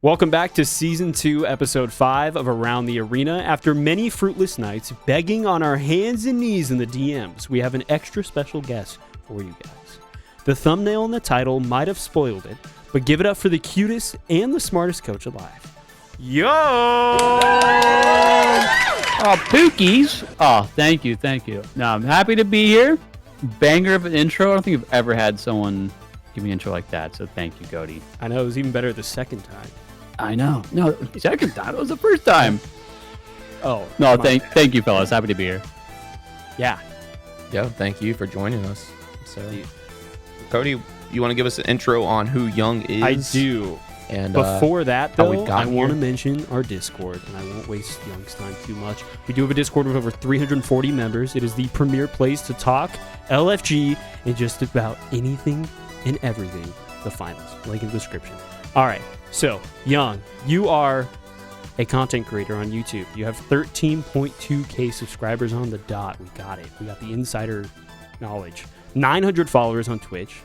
Welcome back to Season 2, Episode 5 of Around the Arena. After many fruitless nights begging on our hands and knees in the DMs, we have an extra special guest for you guys. The thumbnail and the title might have spoiled it, but give it up for the cutest and the smartest coach alive. Yo! Oh, Pookies. Oh, thank you. No, I'm happy to be here. Banger of an intro. I don't think I've ever had someone give me an intro like that, so thank you, Cody. I know, it was even better the second time. I know. No, second time. It was the first time. Oh. No, thank you, fellas. Happy to be here. Yeah. Yo, thank you for joining us. So, Cody, you want to give us an intro on who Young is? I do. And before that, though, I want to here? mention our Discord, and I won't waste Young's time too much. We do have a Discord with over 340 members. It is the premier place to talk LFG and just about anything and everything. The finals, link in the description. All right, so Young, you are a content creator on YouTube. You have 13.2k subscribers on the dot. We got it. We got the insider knowledge. 900 followers on Twitch,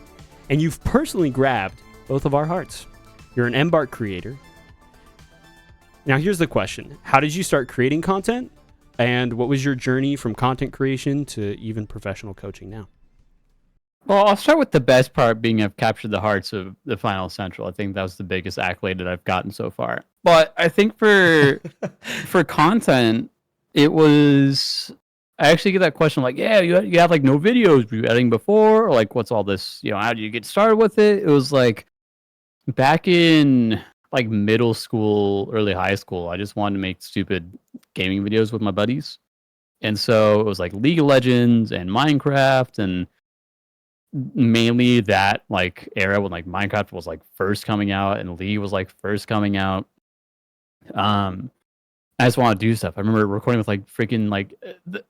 and you've personally grabbed both of our hearts. You're an Embark creator. Now, here's the question. How did you start creating content? And what was your journey from content creation to even professional coaching now? Well, I'll start with the best part being I've captured the hearts of the Final Central. I think that was the biggest accolade that I've gotten so far. But I think for content, it was... I actually get that question like, yeah, you have like no videos. Were you editing before? Or like, what's all this? You know, how did you get started with it? It was like... Back in like middle school, early high school, I just wanted to make stupid gaming videos with my buddies. And so it was like League of Legends and Minecraft and mainly that like era when like Minecraft was like first coming out and League was like first coming out. I just want to do stuff. I remember recording with like freaking like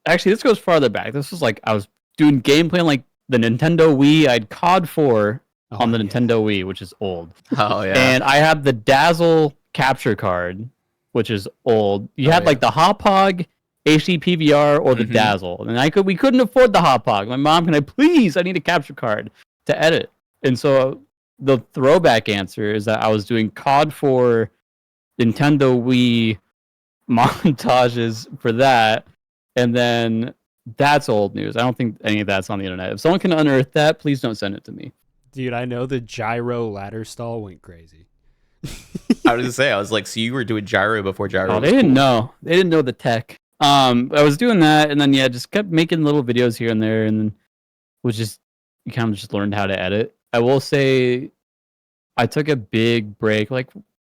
actually this goes farther back. This was like I was doing gameplay on like the Nintendo Wii. I had COD 4 on the Nintendo Wii, which is old. Oh, yeah. And I have the Dazzle capture card, which is old. You had like the Hop Hog, HD PVR, or the Dazzle. And we couldn't afford the Hop Hog. My mom, I need a capture card to edit. And so the throwback answer is that I was doing COD for Nintendo Wii montages for that. And then that's old news. I don't think any of that's on the internet. If someone can unearth that, please don't send it to me. Dude, I know the gyro ladder stall went crazy. I was gonna say, I was like, so you were doing gyro before gyro. Oh, they didn't know. They didn't know the tech. I was doing that, and then just kept making little videos here and there, and then you kind of just learned how to edit. I will say, I took a big break. Like,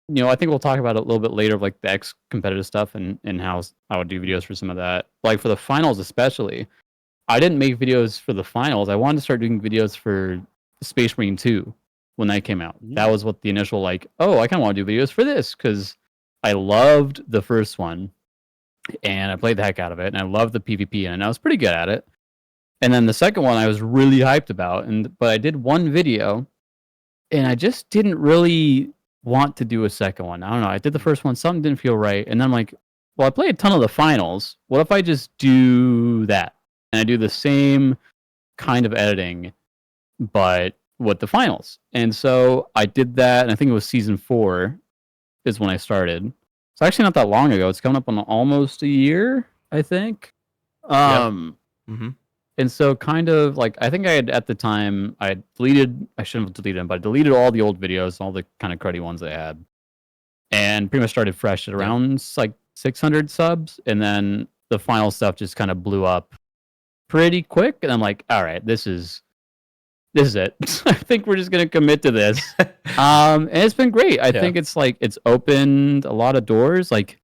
I think we'll talk about it a little bit later, of like the X competitive stuff and how I would do videos for some of that. Like for the finals, especially, I didn't make videos for the finals. I wanted to start doing videos for Space Marine 2 when that came out. That was what the initial like, oh, I kind of want to do videos for this because I loved the first one and I played the heck out of it and I loved the PvP and I was pretty good at it. And then the second one I was really hyped about, but I did one video and I just didn't really want to do a second one. I don't know. I did the first one, something didn't feel right, and then I'm like, well, I played a ton of the finals. What if I just do that and I do the same kind of editing but with the finals? And so I did that, and I think it was season 4 is when I started. It's actually not that long ago. It's coming up on almost a year, I think. And so kind of like, I think I had at the time, I shouldn't have deleted them, but I deleted all the old videos, all the kind of cruddy ones I had, and pretty much started fresh at around like 600 subs. And then the final stuff just kind of blew up pretty quick. And I'm like, all right, this is it. I think we're just going to commit to this. And it's been great. I think it's like, it's opened a lot of doors. Like,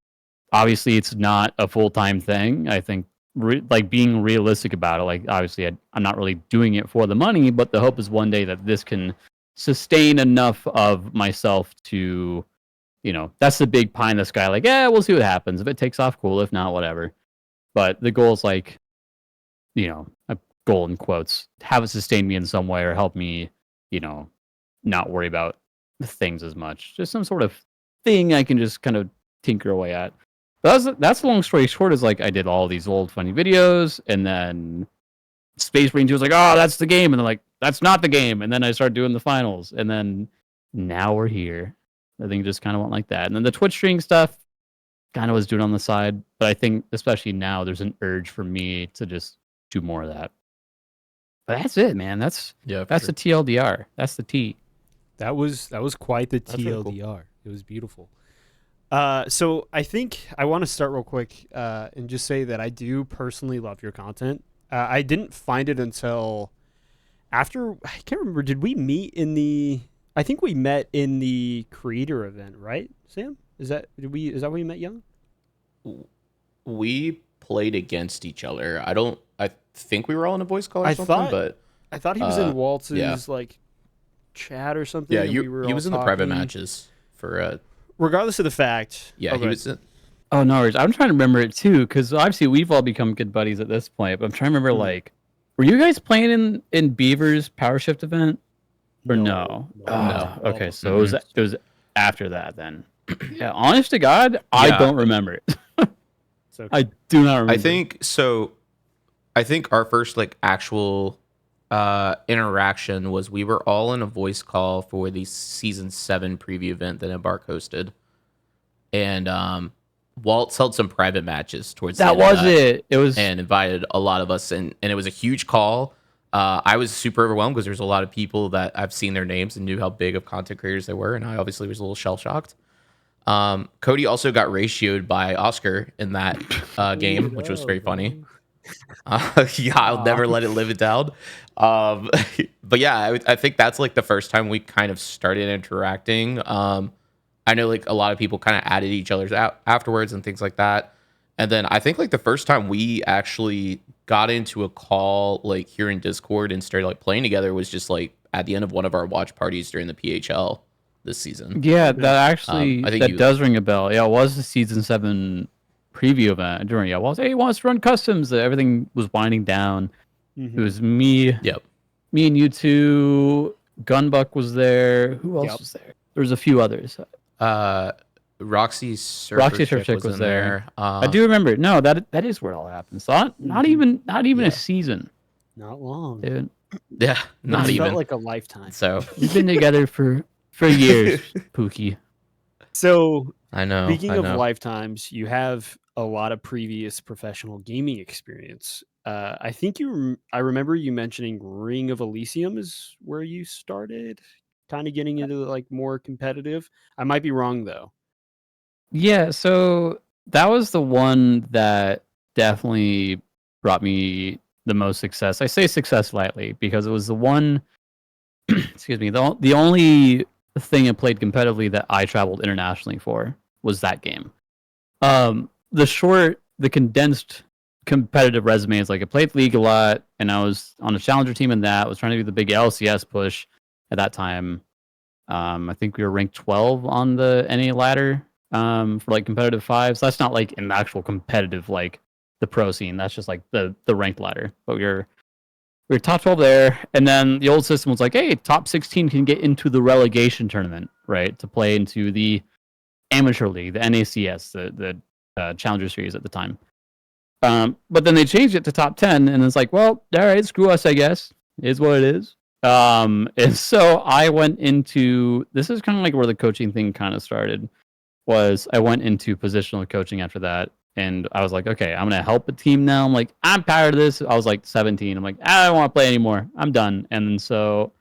obviously it's not a full-time thing. I think like being realistic about it, like obviously I'm not really doing it for the money, but the hope is one day that this can sustain enough of myself to, that's the big pie in the sky. Like, we'll see what happens. If it takes off, cool. If not, whatever. But the goal is like, a goal in quotes, have it sustain me in some way or help me, not worry about things as much. Just some sort of thing I can just kind of tinker away at. But that's the long story short, is like I did all these old funny videos, and then Space Marine 2 was like, oh, that's the game. And they're like, that's not the game. And then I started doing the finals. And then now we're here. I think it just kind of went like that. And then the Twitch streaming stuff kind of was doing on the side, but I think especially now there's an urge for me to just do more of that. But that's it, man. That's the TLDR. That's the T. That was quite the That's really cool. TLDR. It was beautiful. So I think I want to start real quick and just say that I do personally love your content. I didn't find it until after, I can't remember, did we meet in the, I think we met in the creator event, right, Sam? Is that where we met Young? We played against each other. I think we were all in a voice call or something, but I thought he was in Waltz's like chat or something. Yeah, and he we was in the private matches for regardless of the fact. Yeah, he was in, Oh, no worries. I'm trying to remember it too, because obviously we've all become good buddies at this point. But I'm trying to remember, like, were you guys playing in Beaver's Power Shift event, or no? No. Okay, so it was after that then. Yeah, honest to God, I don't remember it. Okay. I do not remember. I think our first like actual interaction was we were all in a voice call for the season 7 preview event that Embark hosted, and Waltz held some private matches towards that the end of was it. It was and invited a lot of us, and it was a huge call. I was super overwhelmed because there's a lot of people that I've seen their names and knew how big of content creators they were, and I obviously was a little shell shocked. Cody also got ratioed by Oscar in that game, which was very funny. Yeah, I'll never let it live it down. But yeah, I think that's like the first time we kind of started interacting. I know like a lot of people kind of added each other's out afterwards and things like that. And then I think like the first time we actually got into a call like here in Discord and started like playing together was just like at the end of one of our watch parties during the PHL this season. Yeah, that actually I think that does ring a bell. Yeah, it was the season 7 preview event during hey, he wants to run customs. Everything was winding down. It was me. Yep. Me and you two. Gunbuck was there. Who else was there? There was a few others. Roxy Surfer Chick was in there. I do remember. No, that is where it all happened. So not even a season. Not long. Dude. Yeah, not it even felt like a lifetime. So we've been together for years, Pookie. So I know. Speaking of lifetimes, you have a lot of previous professional gaming experience. I think I remember you mentioning Ring of Elysium is where you started, kind of getting into like more competitive. I might be wrong though. Yeah, so that was the one that definitely brought me the most success. I say success lightly because it was the one. Excuse me. The only thing I played competitively that I traveled internationally for was that game. The condensed competitive resume is like I played League a lot, and I was on a challenger team in that. I was trying to do the big LCS push at that time. I think we were ranked 12 on the NA ladder for like competitive 5. So that's not like an actual competitive like the pro scene. That's just like the ranked ladder. But we were top 12 there, and then the old system was like, hey, top 16 can get into the relegation tournament, right, to play into the amateur league, the NACS, the Challenger Series at the time. But then they changed it to top 10, and it's like, well, all right, screw us, I guess. It is what it is. And so I went into, this is kind of like where the coaching thing kind of started, was I went into positional coaching after that. And I was like, okay, I'm going to help a team now. I'm like, I'm tired of this. I was like 17. I'm like, I don't want to play anymore. I'm done. And then so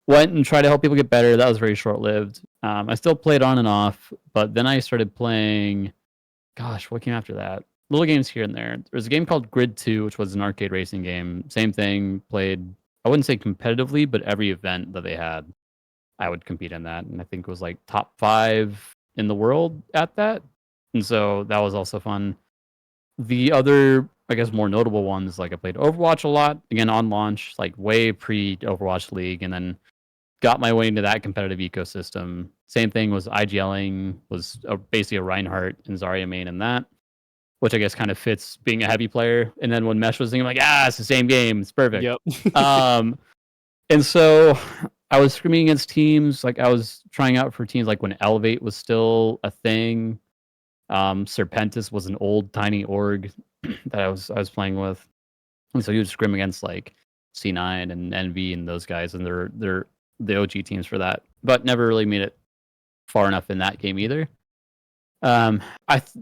went and tried to help people get better. That was very short-lived. I still played on and off, but then I started playing, gosh, what came after that? Little games here and there. There was a game called Grid 2, which was an arcade racing game. Same thing, played, I wouldn't say competitively, but every event that they had, I would compete in that. And I think it was like top 5 in the world at that. And so that was also fun. The other, I guess, more notable ones, like I played Overwatch a lot, again, on launch, like way pre-Overwatch League, and then got my way into that competitive ecosystem. Same thing was IGLing, was basically a Reinhardt and Zarya main in that, which I guess kind of fits being a heavy player. And then when Mesh was thinking, like, it's the same game, it's perfect. Yep. And so I was screaming against teams, like I was trying out for teams like when Elevate was still a thing. Serpentis was an old tiny org that I was playing with, and so he would scrim against like C9 and NV and those guys, and they're the OG teams for that, but never really made it far enough in that game either. And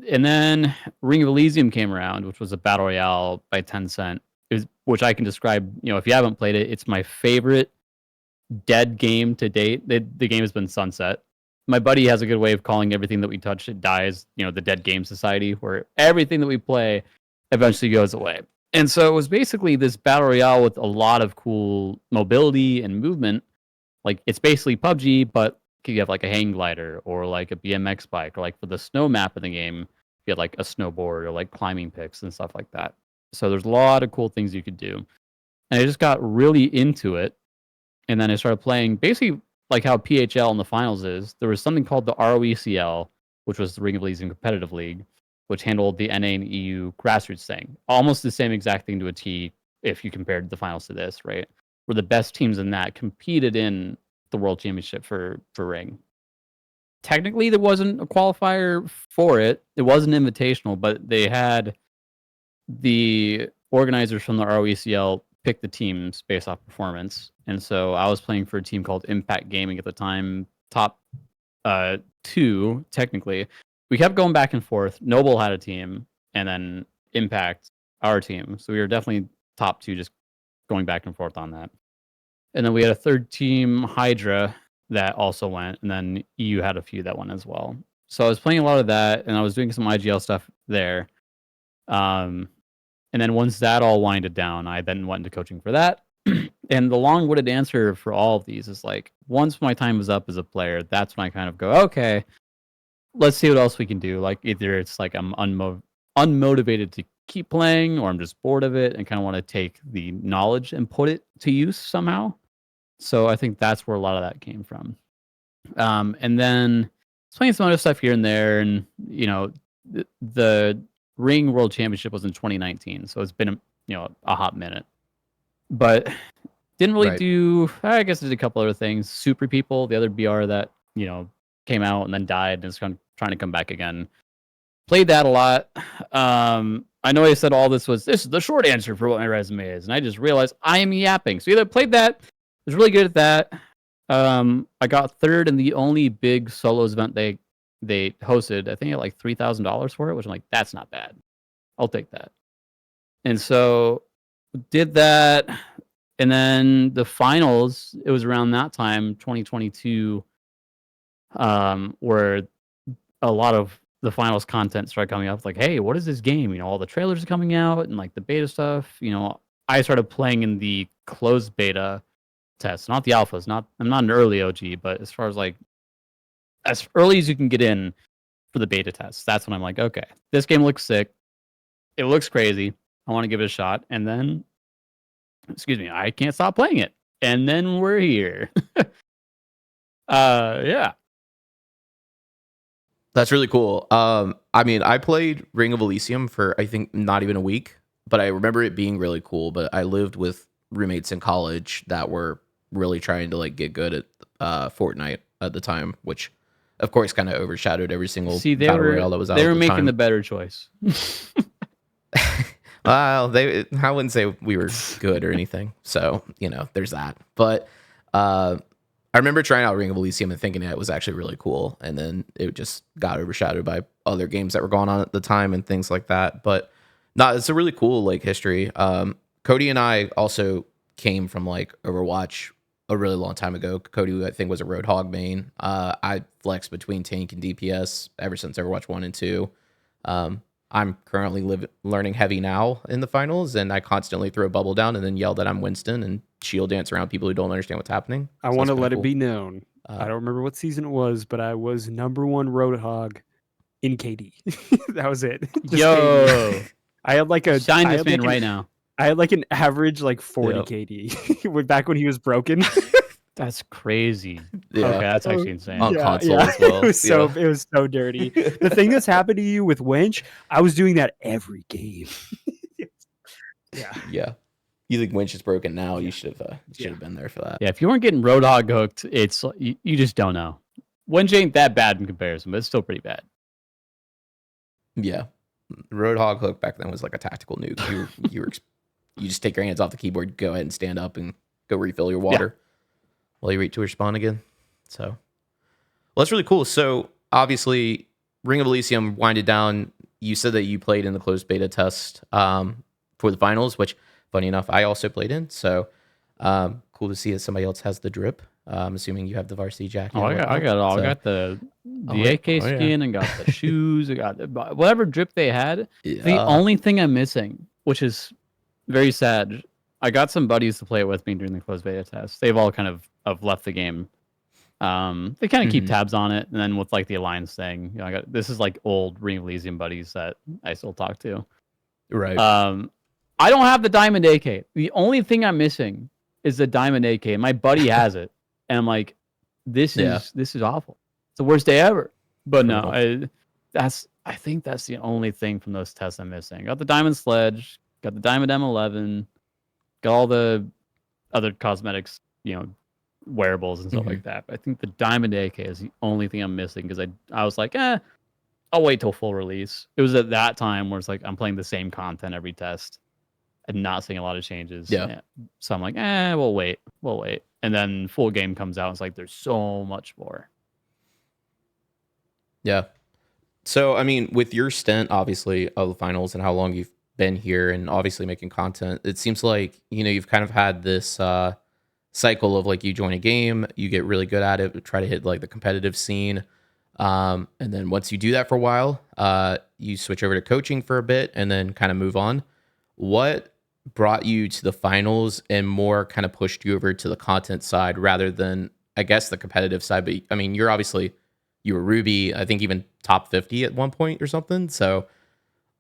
then Ring of Elysium came around, which was a battle royale by Tencent, which I can describe. If you haven't played it, it's my favorite dead game to date. The game has been sunset. My buddy has a good way of calling everything that we touch, it dies. The dead game society, where everything that we play eventually goes away. And so it was basically this battle royale with a lot of cool mobility and movement. Like, it's basically PUBG, but you have like a hang glider or like a BMX bike, or like for the snow map of the game, you had like a snowboard or like climbing picks and stuff like that. So there's a lot of cool things you could do. And I just got really into it. And then I started playing basically like how PHL in the finals is. There was something called the ROECL, which was the Ring of Elysium Competitive League, which handled the NA and EU grassroots thing. Almost the same exact thing to a T if you compared the finals to this, right? Where the best teams in that competed in the World Championship for Ring. Technically, there wasn't a qualifier for it. It was an invitational, but they had the organizers from the ROECL pick the teams based off performance. And so I was playing for a team called Impact Gaming at the time, top 2, technically. We kept going back and forth. Noble had a team, and then Impact, our team. So we were definitely top 2, just going back and forth on that. And then we had a third team, Hydra, that also went. And then EU had a few that went as well. So I was playing a lot of that, and I was doing some IGL stuff there. And then once that all winded down, I then went into coaching for that. And the long-winded answer for all of these is like, once my time was up as a player, that's when I kind of go, okay, let's see what else we can do. Like, either it's like I'm unmotivated to keep playing, or I'm just bored of it and kind of want to take the knowledge and put it to use somehow. So I think that's where a lot of that came from. And then playing some other stuff here and there, and the Ring World Championship was in 2019, so it's been a hot minute. But didn't really do. I guess I did a couple other things. Super People, the other BR that came out and then died, and is kind of trying to come back again. Played that a lot. I know I said all this is the short answer for what my resume is, and I just realized I am yapping. So either played that, was really good at that. I got third in the only big solos event they hosted. I think at like $3,000 for it, which I'm like, that's not bad. I'll take that. And so did that, and then the finals. It was around that time, 2022, where a lot of the finals content started coming up. Like, hey, what is this game? All the trailers are coming out and like the beta stuff. I started playing in the closed beta test, not the alphas. I'm not an early OG, but as far as like as early as you can get in for the beta test, that's when I'm like, okay, this game looks sick. It looks crazy. I want to give it a shot. And then, I can't stop playing it. And then we're here. Yeah. That's really cool. I played Ring of Elysium for I think not even a week, but I remember it being really cool. But I lived with roommates in college that were really trying to like get good at Fortnite at the time, which of course kind of overshadowed every single battle royale that was out. They were making the better choice. Well, I wouldn't say we were good or anything. So, there's that. But I remember trying out Ring of Elysium and thinking it was actually really cool. And then it just got overshadowed by other games that were going on at the time and things like that. But no, it's a really cool like history. Cody and I also came from like Overwatch a really long time ago. Cody, I think, was a Roadhog main. I flexed between tank and DPS ever since Overwatch 1 and 2. I'm currently learning heavy now in the finals, and I constantly throw bubble down and then yell that I'm Winston and shield dance around people who don't understand what's happening. I want to let it be known. I don't remember what season it was, but I was number 1 Roadhog in KD. That was it. Yo, I had like a shine this man right now. I had like an average like 40 KD back when he was broken. That's crazy. Yeah. Okay, that's actually insane. On console as well. It was so dirty. The thing that's happened to you with Winch, I was doing that every game. Yeah. You think Winch is broken now? You should have been there for that. Yeah, if you weren't getting Roadhog hooked, it's you just don't know. Winch ain't that bad in comparison, but it's still pretty bad. Yeah, Roadhog hook back then was like a tactical nuke. You just take your hands off the keyboard, go ahead and stand up and go refill your water while you wait to respawn again. So, Well, that's really cool. So obviously, Ring of Elysium winded down. You said that you played in the closed beta test for the finals, which, funny enough, I also played in. So cool to see that somebody else has the drip. I'm assuming you have the varsity jacket. Oh, I got it all. I got the AK skin and got the shoes. I got whatever drip they had. Yeah. The only thing I'm missing, which is very sad, I got some buddies to play it with me during the closed beta test. They've all kind of left the game. They kind of keep tabs on it, and then with like the Alliance thing, you know, this is like old Ring of Elysium buddies that I still talk to. Right. I don't have the Diamond AK. The only thing I'm missing is the Diamond AK. My buddy has it, and I'm like, this is awful. It's the worst day ever. But no, I think that's the only thing from those tests I'm missing. Got the Diamond Sledge, got the Diamond M11, got all the other cosmetics, you know, wearables and stuff like that. But I think the Diamond AK is the only thing I'm missing because I was like, I'll wait till full release. It was at that time where it's like I'm playing the same content every test and not seeing a lot of changes. Yeah. So I'm like, we'll wait. And then full game comes out. And it's like there's so much more. Yeah. So I mean, with your stint, obviously, of the finals and how long you've been here, and obviously making content, it seems like you've kind of had this cycle of like you join a game, you get really good at it, try to hit like the competitive scene, and then once you do that for a while, you switch over to coaching for a bit, and then kind of move on. What brought you to the finals and more kind of pushed you over to the content side rather than, I guess, the competitive side? But I mean, you were Ruby, I think even top 50 at one point or something. So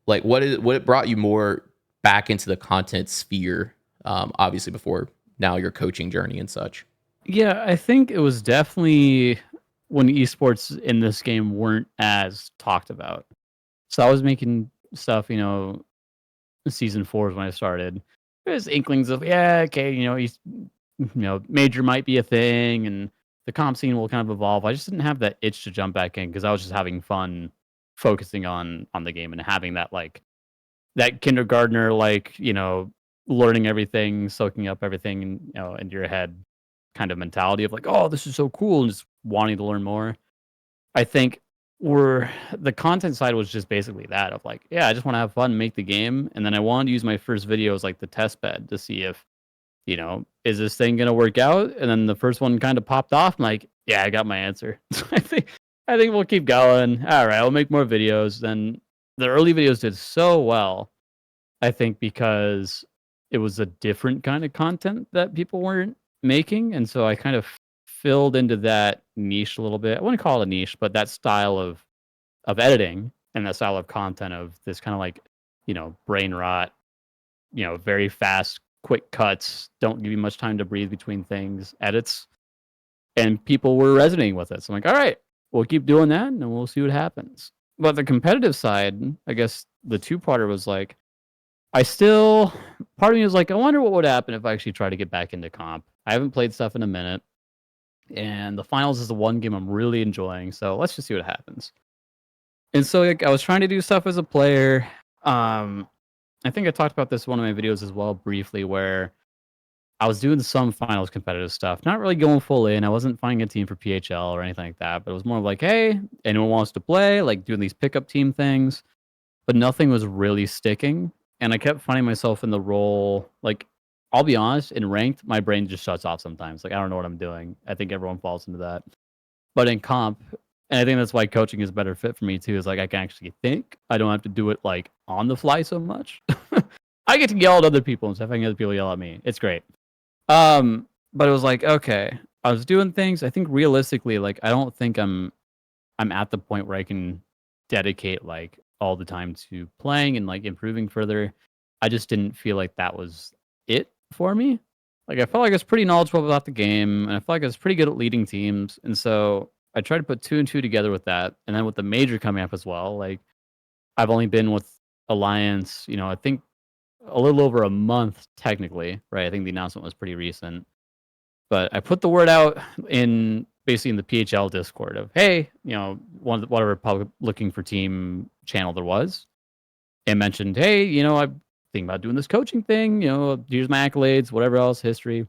like what brought you more back into the content sphere, obviously before now your coaching journey and such? Yeah, I think it was definitely when esports in this game weren't as talked about. So I was making stuff, season 4 is when I started. There's inklings of, major might be a thing and the comp scene will kind of evolve. I just didn't have that itch to jump back in because I was just having fun focusing on the game and having that like that kindergartner, learning everything, soaking up everything, into your head kind of mentality of like, oh, this is so cool, and just wanting to learn more. I think the content side was just basically that of like, I just want to have fun, make the game, and then I wanted to use my first video as like the test bed to see if, is this thing gonna work out? And then the first one kind of popped off. I'm like, yeah, I got my answer. I think we'll keep going. All right, I'll make more videos. Then the early videos did so well, I think because it was a different kind of content that people weren't making, and so I kind of filled into that niche a little bit. I wouldn't call it a niche, but that style of editing and that style of content of this kind of like, brain rot, very fast, quick cuts, don't give you much time to breathe between things, edits, and people were resonating with it. So I'm like, all right, we'll keep doing that and we'll see what happens. But the competitive side, I guess the two-parter was like, part of me was like, I wonder what would happen if I actually try to get back into comp. I haven't played stuff in a minute, and the finals is the one game I'm really enjoying, so let's just see what happens. And so I was trying to do stuff as a player. I think I talked about this in one of my videos as well briefly, where I was doing some finals competitive stuff, not really going full in. I wasn't finding a team for PHL or anything like that, but it was more like, hey, anyone wants to play, like doing these pickup team things, but nothing was really sticking. And I kept finding myself in the role, like, I'll be honest, in ranked, my brain just shuts off sometimes. Like, I don't know what I'm doing. I think everyone falls into that. But in comp, and I think that's why coaching is a better fit for me too, is like I can actually think. I don't have to do it like on the fly so much. I get to yell at other people instead of having other people yell at me. It's great. But it was like, okay, I was doing things. I think realistically, like, I don't think I'm at the point where I can dedicate like all the time to playing and like improving further. I just didn't feel like that was it for me. Like, I felt like I was pretty knowledgeable about the game, and I felt like I was pretty good at leading teams. And so I tried to put 2 and 2 together with that. And then with the major coming up as well, like, I've only been with Alliance, I think a little over a month technically, right? I think the announcement was pretty recent. But I put the word out basically in the PHL Discord of, hey, whatever public looking for team channel there was, and mentioned, hey, I'm thinking about doing this coaching thing, here's my accolades, whatever else, history,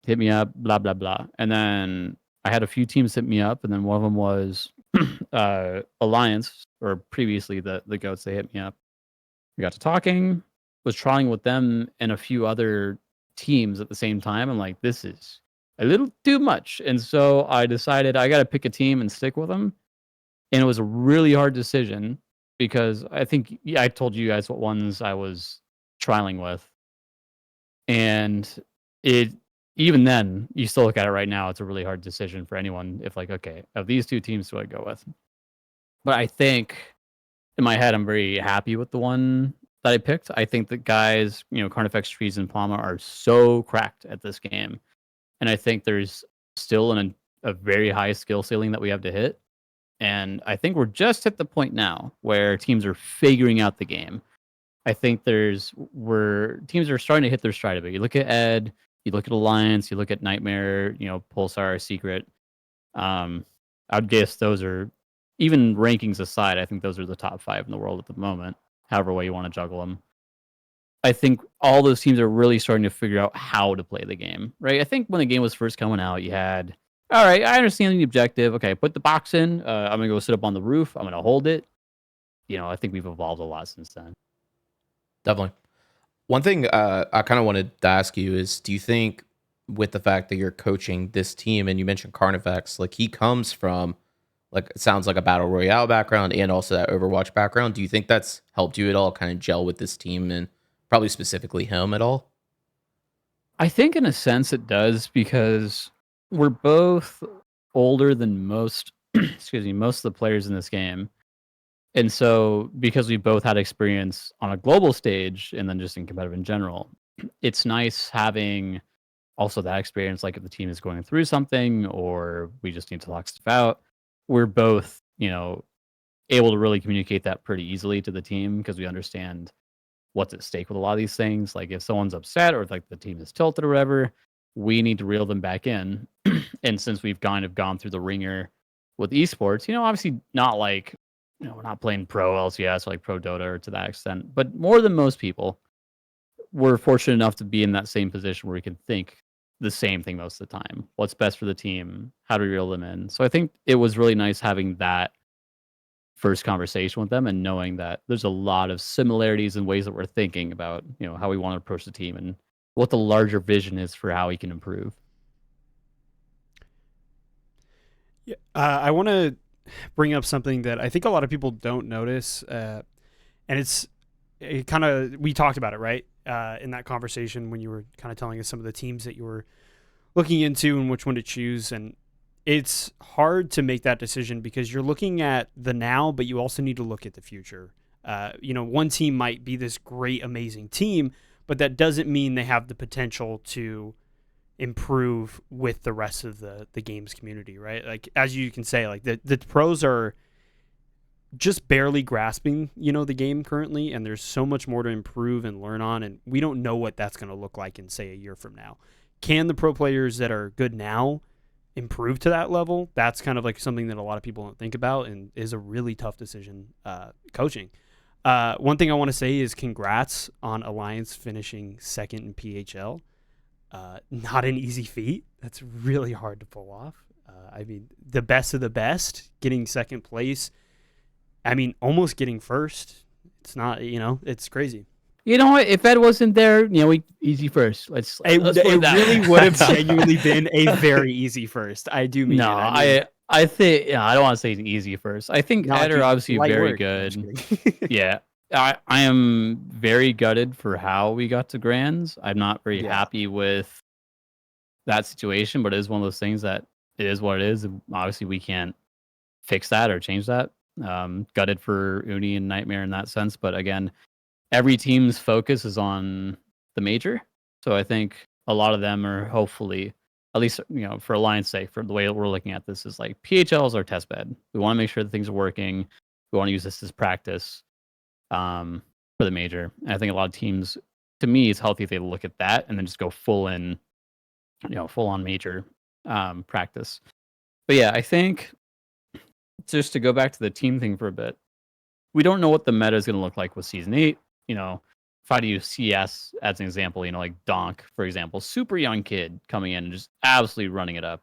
hit me up, blah, blah, blah. And then I had a few teams hit me up, and then one of them was Alliance, or previously the goats. They hit me up. We got to talking. Was trying with them and a few other teams at the same time. I'm like, this is a little too much, and so I decided I got to pick a team and stick with them. And it was a really hard decision because I think I told you guys what ones I was trialing with, and it even then you still look at it right now. It's a really hard decision for anyone. If like, okay, of these two teams, do I go with? But I think in my head, I'm very happy with the one that I picked. I think the guys, Carnifex, Trees, and Palma are so cracked at this game, and I think there's still a very high skill ceiling that we have to hit. And I think we're just at the point now where teams are figuring out the game. I think teams are starting to hit their stride a bit. You look at Ed, you look at Alliance, you look at Nightmare, Pulsar, Secret. I'd guess those are, even rankings aside, I think those are the top 5 in the world at the moment, however way you want to juggle them. I think all those teams are really starting to figure out how to play the game, right? I think when the game was first coming out, you had, all right, I understand the objective. Okay, put the box in. I'm going to go sit up on the roof. I'm going to hold it. I think we've evolved a lot since then. Definitely. One thing I kind of wanted to ask you is, do you think with the fact that you're coaching this team, and you mentioned Carnifex, like he comes from, like it sounds like a battle royale background and also that Overwatch background. Do you think that's helped you at all kind of gel with this team and probably specifically him at all? I think in a sense it does, because we're both older than most most of the players in this game. And so because we both had experience on a global stage and then just in competitive in general, it's nice having also that experience. Like if the team is going through something or we just need to lock stuff out, we're both, able to really communicate that pretty easily to the team because we understand what's at stake with a lot of these things. Like if someone's upset or if like the team is tilted or whatever, we need to reel them back in. And since we've kind of gone through the ringer with esports, obviously not like, we're not playing pro LCS or like pro Dota or to that extent, but more than most people, we're fortunate enough to be in that same position where we can think the same thing most of the time. What's best for the team? How do we reel them in? So I think it was really nice having that first conversation with them and knowing that there's a lot of similarities in ways that we're thinking about, how we want to approach the team and what the larger vision is for how we can improve. Yeah, I want to bring up something that I think a lot of people don't notice, and we talked about it, right? In that conversation when you were kind of telling us some of the teams that you were looking into and which one to choose. And it's hard to make that decision because you're looking at the now, but you also need to look at the future. One team might be this great, amazing team, but that doesn't mean they have the potential to improve with the rest of the games community, right? Like, as you can say, like the pros are just barely grasping, the game currently, and there's so much more to improve and learn on, and we don't know what that's going to look like in, say, a year from now. Can the pro players that are good now improve to that level? That's kind of like something that a lot of people don't think about and is a really tough decision coaching. One thing I want to say is congrats on Alliance finishing second in PHL. Not an easy feat. That's really hard to pull off. The best of the best getting second place. Almost getting first. It's not, it's crazy. You know what? If Ed wasn't there, easy first. Let's it really would have genuinely been a very easy first. I do mean I think I don't want to say an easy first. I think Ed are obviously very good. Yeah. I am very gutted for how we got to Grands. I'm not very happy with that situation, but it is one of those things that it is what it is. And obviously, we can't fix that or change that. Gutted for Uni and Nightmare in that sense. But again, every team's focus is on the major. So I think a lot of them are hopefully, at least, for Alliance sake, for the way that we're looking at this, is like PHL is our test bed. We want to make sure that things are working. We want to use this as practice for the major. And I think a lot of teams, to me, it's healthy if they look at that and then just go full on major practice. But yeah, I think just to go back to the team thing for a bit, we don't know what the meta is going to look like with Season 8. If I use CS as an example, like Donk, for example, super young kid coming in and just absolutely running it up.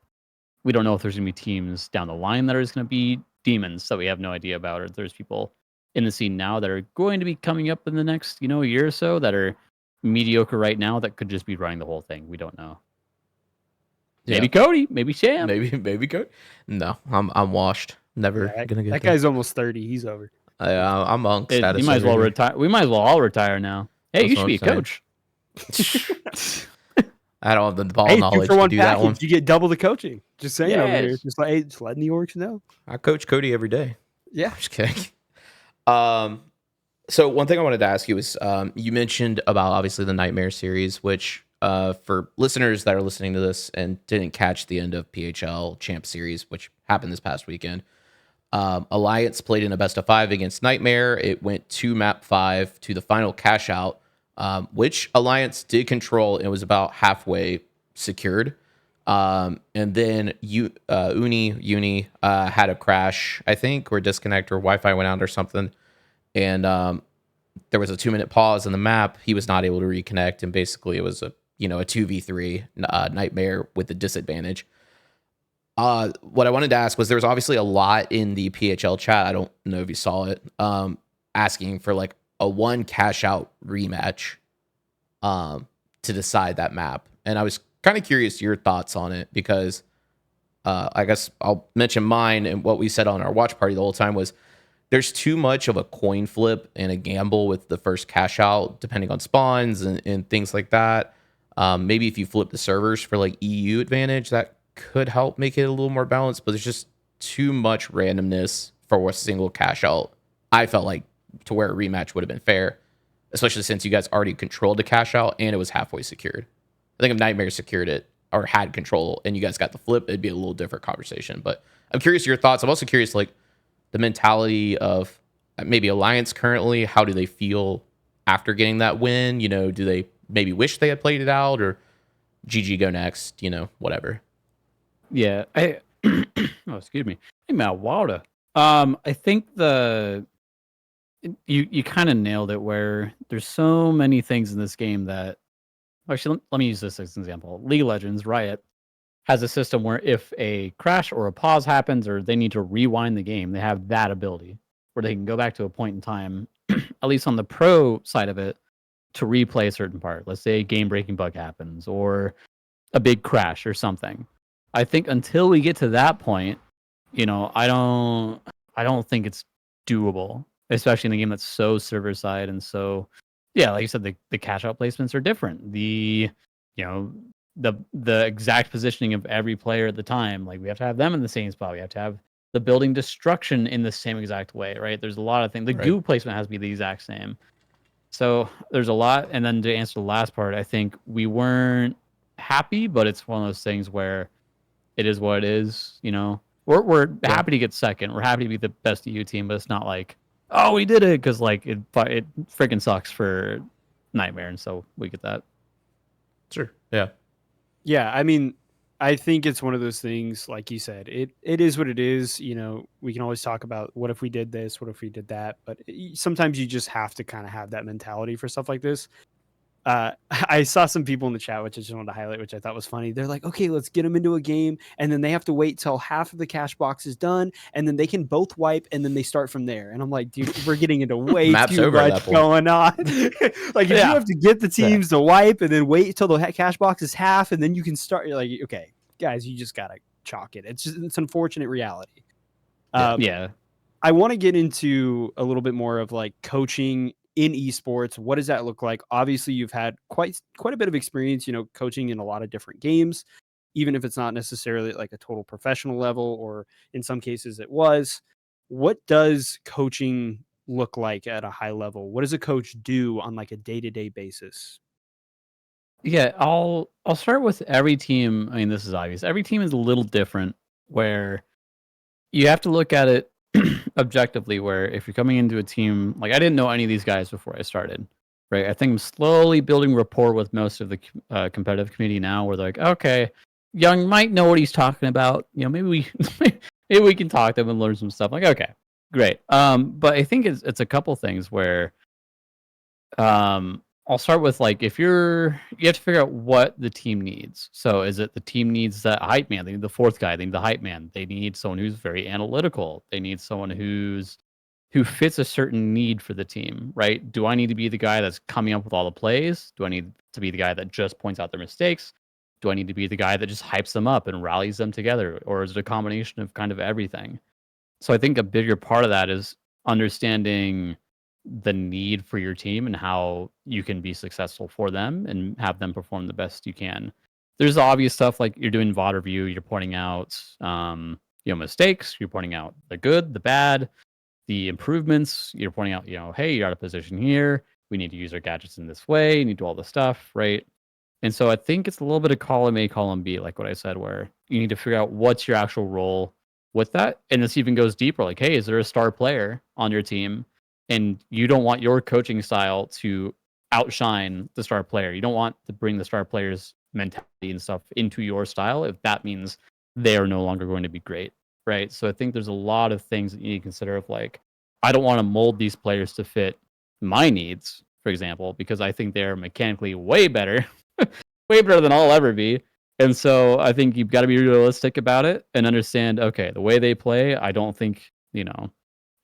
we don't know if there's going to be teams down the line that are just going to be demons that we have no idea about, or there's people in the scene now that are going to be coming up in the next, year or so that are mediocre right now that could just be running the whole thing. We don't know. Maybe Cody, maybe Sham. Maybe Cody. No, I'm washed. Never gonna get that there. guy's almost 30. He's over. I'm monk status. You might as well retire. We might as well all retire now. Hey, That's you should what be a I'm coach. I don't have the ball Hey, knowledge 2 for 1 to do that one. package. You get double the coaching. Just saying over here. Yes. Just like, hey, just letting the orcs know. I coach Cody every day. Yeah. I'm just kidding. So one thing I wanted to ask you is, you mentioned about obviously the Nightmare series, which for listeners that are listening to this and didn't catch the end of PHL Champ Series, which happened this past weekend, Alliance played in a best of 5 against Nightmare. It went to map 5 to the final cash out, which Alliance did control and was about halfway secured. And then Uni had a crash, I think, or disconnect, or Wi-Fi went out or something. And there was a 2-minute pause in the map. He was not able to reconnect, and basically it was a 2v3 Nightmare with the disadvantage. What I wanted to ask was, there was obviously a lot in the PHL chat, I don't know if you saw it, asking for like a 1 cash out rematch to decide that map. And I was kind of curious your thoughts on it, because I guess I'll mention mine, and what we said on our watch party the whole time was, there's too much of a coin flip and a gamble with the first cash out, depending on spawns and things like that. Maybe if you flip the servers for like EU advantage, that could help make it a little more balanced, but there's just too much randomness for a single cash out. I felt like, to where a rematch would have been fair, especially since you guys already controlled the cash out and it was halfway secured. I think if Nightmare secured it or had control and you guys got the flip, it'd be a little different conversation. But I'm curious your thoughts. I'm also curious, like, the mentality of maybe Alliance currently. How do they feel after getting that win? Do they maybe wish they had played it out, or GG go next, whatever. Yeah. Oh, excuse me. Hey, my water. I think you kind of nailed it, where there's so many things in this game that, actually, let me use this as an example. League of Legends, Riot, has a system where if a crash or a pause happens, or they need to rewind the game, they have that ability where they can go back to a point in time, at least on the pro side of it, to replay a certain part. Let's say a game-breaking bug happens, or a big crash or something. I think until we get to that point, I don't think it's doable, especially in a game that's so server side and so, yeah, like you said, the cash out placements are different. The exact positioning of every player at the time, like we have to have them in the same spot. We have to have the building destruction in the same exact way, right? There's a lot of things. The goo placement has to be the exact same. So there's a lot. And then to answer the last part, I think we weren't happy, but it's one of those things where it is what it is. We're happy to get second. We're happy to be the best EU team, but it's not like, oh, we did it, because like it freaking sucks for Nightmare, and so we get that. Sure. Yeah. Yeah, I mean, I think it's one of those things, like you said, it is what it is. We can always talk about what if we did this, what if we did that, but sometimes you just have to kind of have that mentality for stuff like this. I saw some people in the chat, which I just wanted to highlight, which I thought was funny. They're like, okay, let's get them into a game, and then they have to wait till half of the cash box is done, and then they can both wipe, and then they start from there. And I'm like, dude, we're getting into way too much going on. Like, if you have to get the teams to wipe, and then wait till the cash box is half, and then you can start, you're like, okay, guys, you just gotta chalk it. It's unfortunate reality. Yeah. I want to get into a little bit more of like coaching in esports. What does that look like? Obviously, you've had quite a bit of experience, coaching in a lot of different games, even if it's not necessarily like a total professional level, or in some cases it was. What does coaching look like at a high level? What does a coach do on like a day-to-day basis? Yeah, I'll start with every team. I mean, this is obvious. Every team is a little different, where you have to look at it objectively, where if you're coming into a team, like I didn't know any of these guys before I started, right? I think I'm slowly building rapport with most of the competitive community now, where they're like, okay, Young might know what he's talking about. Maybe we can talk to him and learn some stuff. Like, okay, great. But I think it's a couple things where I'll start with like if you have to figure out what the team needs. So is it the team needs that hype man? They need the fourth guy. They need the hype man. They need someone who's very analytical. They need someone who fits a certain need for the team, right? Do I need to be the guy that's coming up with all the plays? Do I need to be the guy that just points out their mistakes? Do I need to be the guy that just hypes them up and rallies them together? Or is it a combination of kind of everything? So I think a bigger part of that is understanding the need for your team and how you can be successful for them and have them perform the best you can. There's obvious stuff like you're doing VOD review, you're pointing out mistakes, you're pointing out the good, the bad, the improvements, you're pointing out, hey, you're out of position here. We need to use our gadgets in this way, you need to do all this stuff, right? And so I think it's a little bit of column A, column B, like what I said, where you need to figure out what's your actual role with that. And this even goes deeper, like, hey, is there a star player on your team? And you don't want your coaching style to outshine the star player. You don't want to bring the star player's mentality and stuff into your style if that means they are no longer going to be great, right? So I think there's a lot of things that you need to consider of like, I don't want to mold these players to fit my needs, for example, because I think they're mechanically way better, way better than I'll ever be. And so I think you've got to be realistic about it and understand, okay, the way they play, I don't think,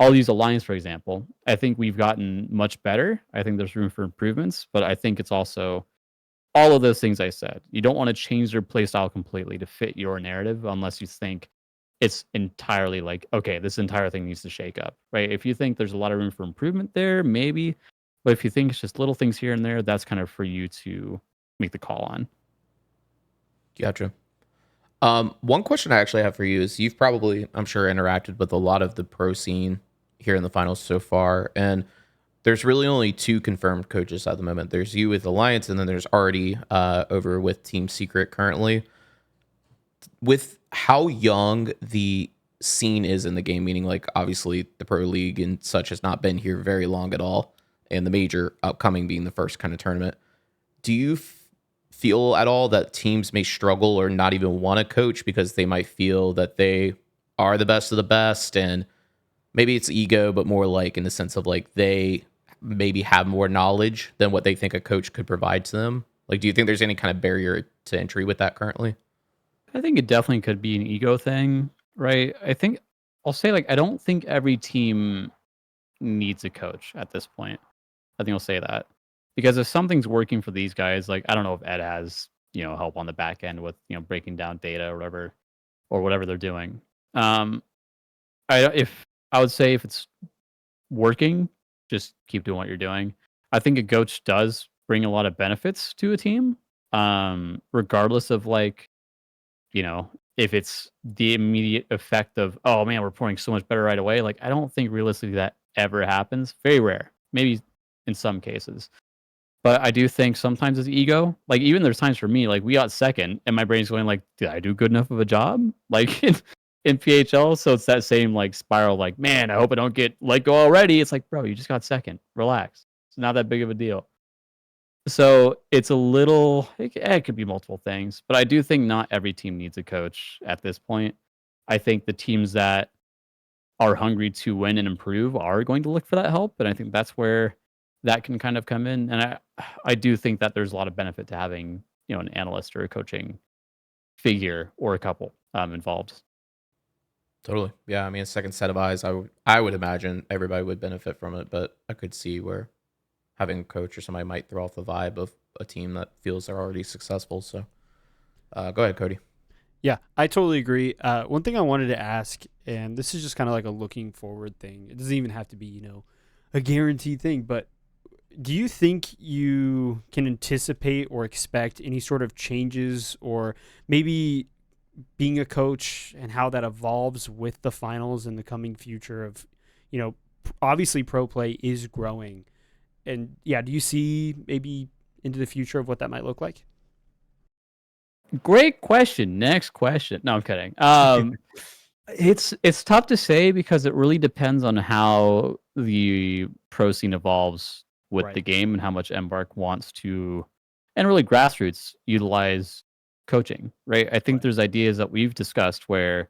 I'll use Alliance, for example. I think we've gotten much better. I think there's room for improvements, but I think it's also all of those things I said. You don't want to change their playstyle completely to fit your narrative unless you think it's entirely like, okay, this entire thing needs to shake up, right? If you think there's a lot of room for improvement there, maybe. But if you think it's just little things here and there, that's kind of for you to make the call on. Gotcha. One question I actually have for you is you've probably, I'm sure, interacted with a lot of the pro scene here in the finals so far, and there's really only two confirmed coaches at the moment. There's you with Alliance, and then there's Artie over with Team Secret currently. With how young the scene is in the game, meaning like obviously the Pro League and such has not been here very long at all, and the major upcoming being the first kind of tournament, do you feel at all that teams may struggle or not even want to coach because they might feel that they are the best of the best, and maybe it's ego, but more like in the sense of like they maybe have more knowledge than what they think a coach could provide to them? Like, do you think there's any kind of barrier to entry with that currently? I think it definitely could be an ego thing, right? I think I'll say like I don't think every team needs a coach at this point. I think I'll say that. Because if something's working for these guys, like I don't know if Ed has, help on the back end with, breaking down data or whatever they're doing. I would say if it's working, just keep doing what you're doing. I think a coach does bring a lot of benefits to a team, regardless of like, if it's the immediate effect of, oh man, we're performing so much better right away. Like I don't think realistically that ever happens. Very rare. Maybe in some cases. But I do think sometimes it's ego. Like even there's times for me, like we got second, and my brain's going like, did I do good enough of a job? Like in PHL, so it's that same like spiral. Like, man, I hope I don't get let go already. It's like, bro, you just got second. Relax. It's not that big of a deal. So it's a little. It could be multiple things, but I do think not every team needs a coach at this point. I think the teams that are hungry to win and improve are going to look for that help, and I think that's where that can kind of come in. And I do think that there's a lot of benefit to having an analyst or a coaching figure or a couple involved. Totally. Yeah. I mean, a second set of eyes, I would imagine everybody would benefit from it, but I could see where having a coach or somebody might throw off the vibe of a team that feels they're already successful. So go ahead, Cody. Yeah, I totally agree. One thing I wanted to ask, and this is just kind of like a looking forward thing. It doesn't even have to be, a guaranteed thing, but do you think you can anticipate or expect any sort of changes or maybe being a coach and how that evolves with the finals in the coming future of, obviously pro play is growing. And yeah, do you see maybe into the future of what that might look like? Great question. Next question. No, I'm kidding. It's tough to say because it really depends on how the pro scene evolves with Right. the game and how much Embark wants to, and really grassroots utilize coaching, right? I think there's ideas that we've discussed where,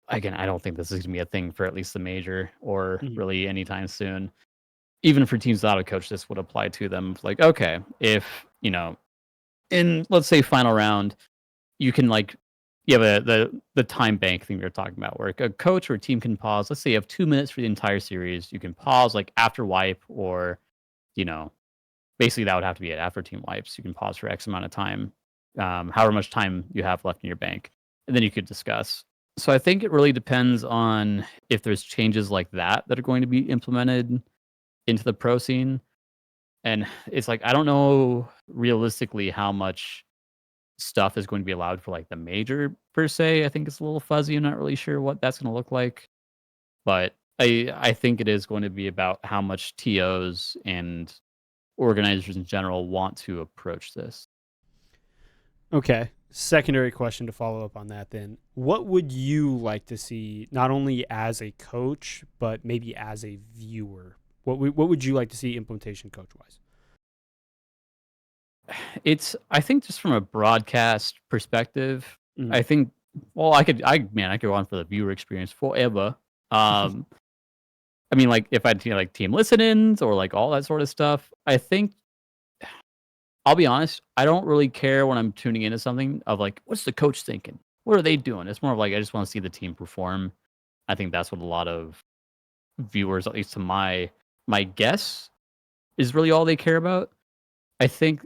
again, I don't think this is going to be a thing for at least the major or Mhm. really anytime soon. even for teams without a coach, this would apply to them. Like, okay, if in let's say final round, you can like you have the time bank thing we were talking about, where a coach or a team can pause. Let's say you have 2 minutes for the entire series. You can pause like after wipe, or you know, basically that would have to be it after team wipes. You can pause for X amount of time, however much time you have left in your bank, and then you could discuss. So I think it really depends on if there's changes like that that are going to be implemented into the pro scene. And it's like I don't know realistically how much stuff is going to be allowed for like the major per se. I think it's a little fuzzy. I'm not really sure what that's going to look like, but I think it is going to be about how much TOs and organizers in general want to approach this. Okay. Secondary question to follow up on that then. What would you like to see, not only as a coach, but maybe as a viewer? What would you like to see implementation coach-wise? I think just from a broadcast perspective, Mhm. I think, well, I could go on for the viewer experience forever. I mean, like if I do like team listen-ins or like all that sort of stuff, I think I'll be honest, I don't really care when I'm tuning into something of like, what's the coach thinking? What are they doing? It's more of like I just want to see the team perform. I think that's what a lot of viewers, at least to my guess, is really all they care about. I think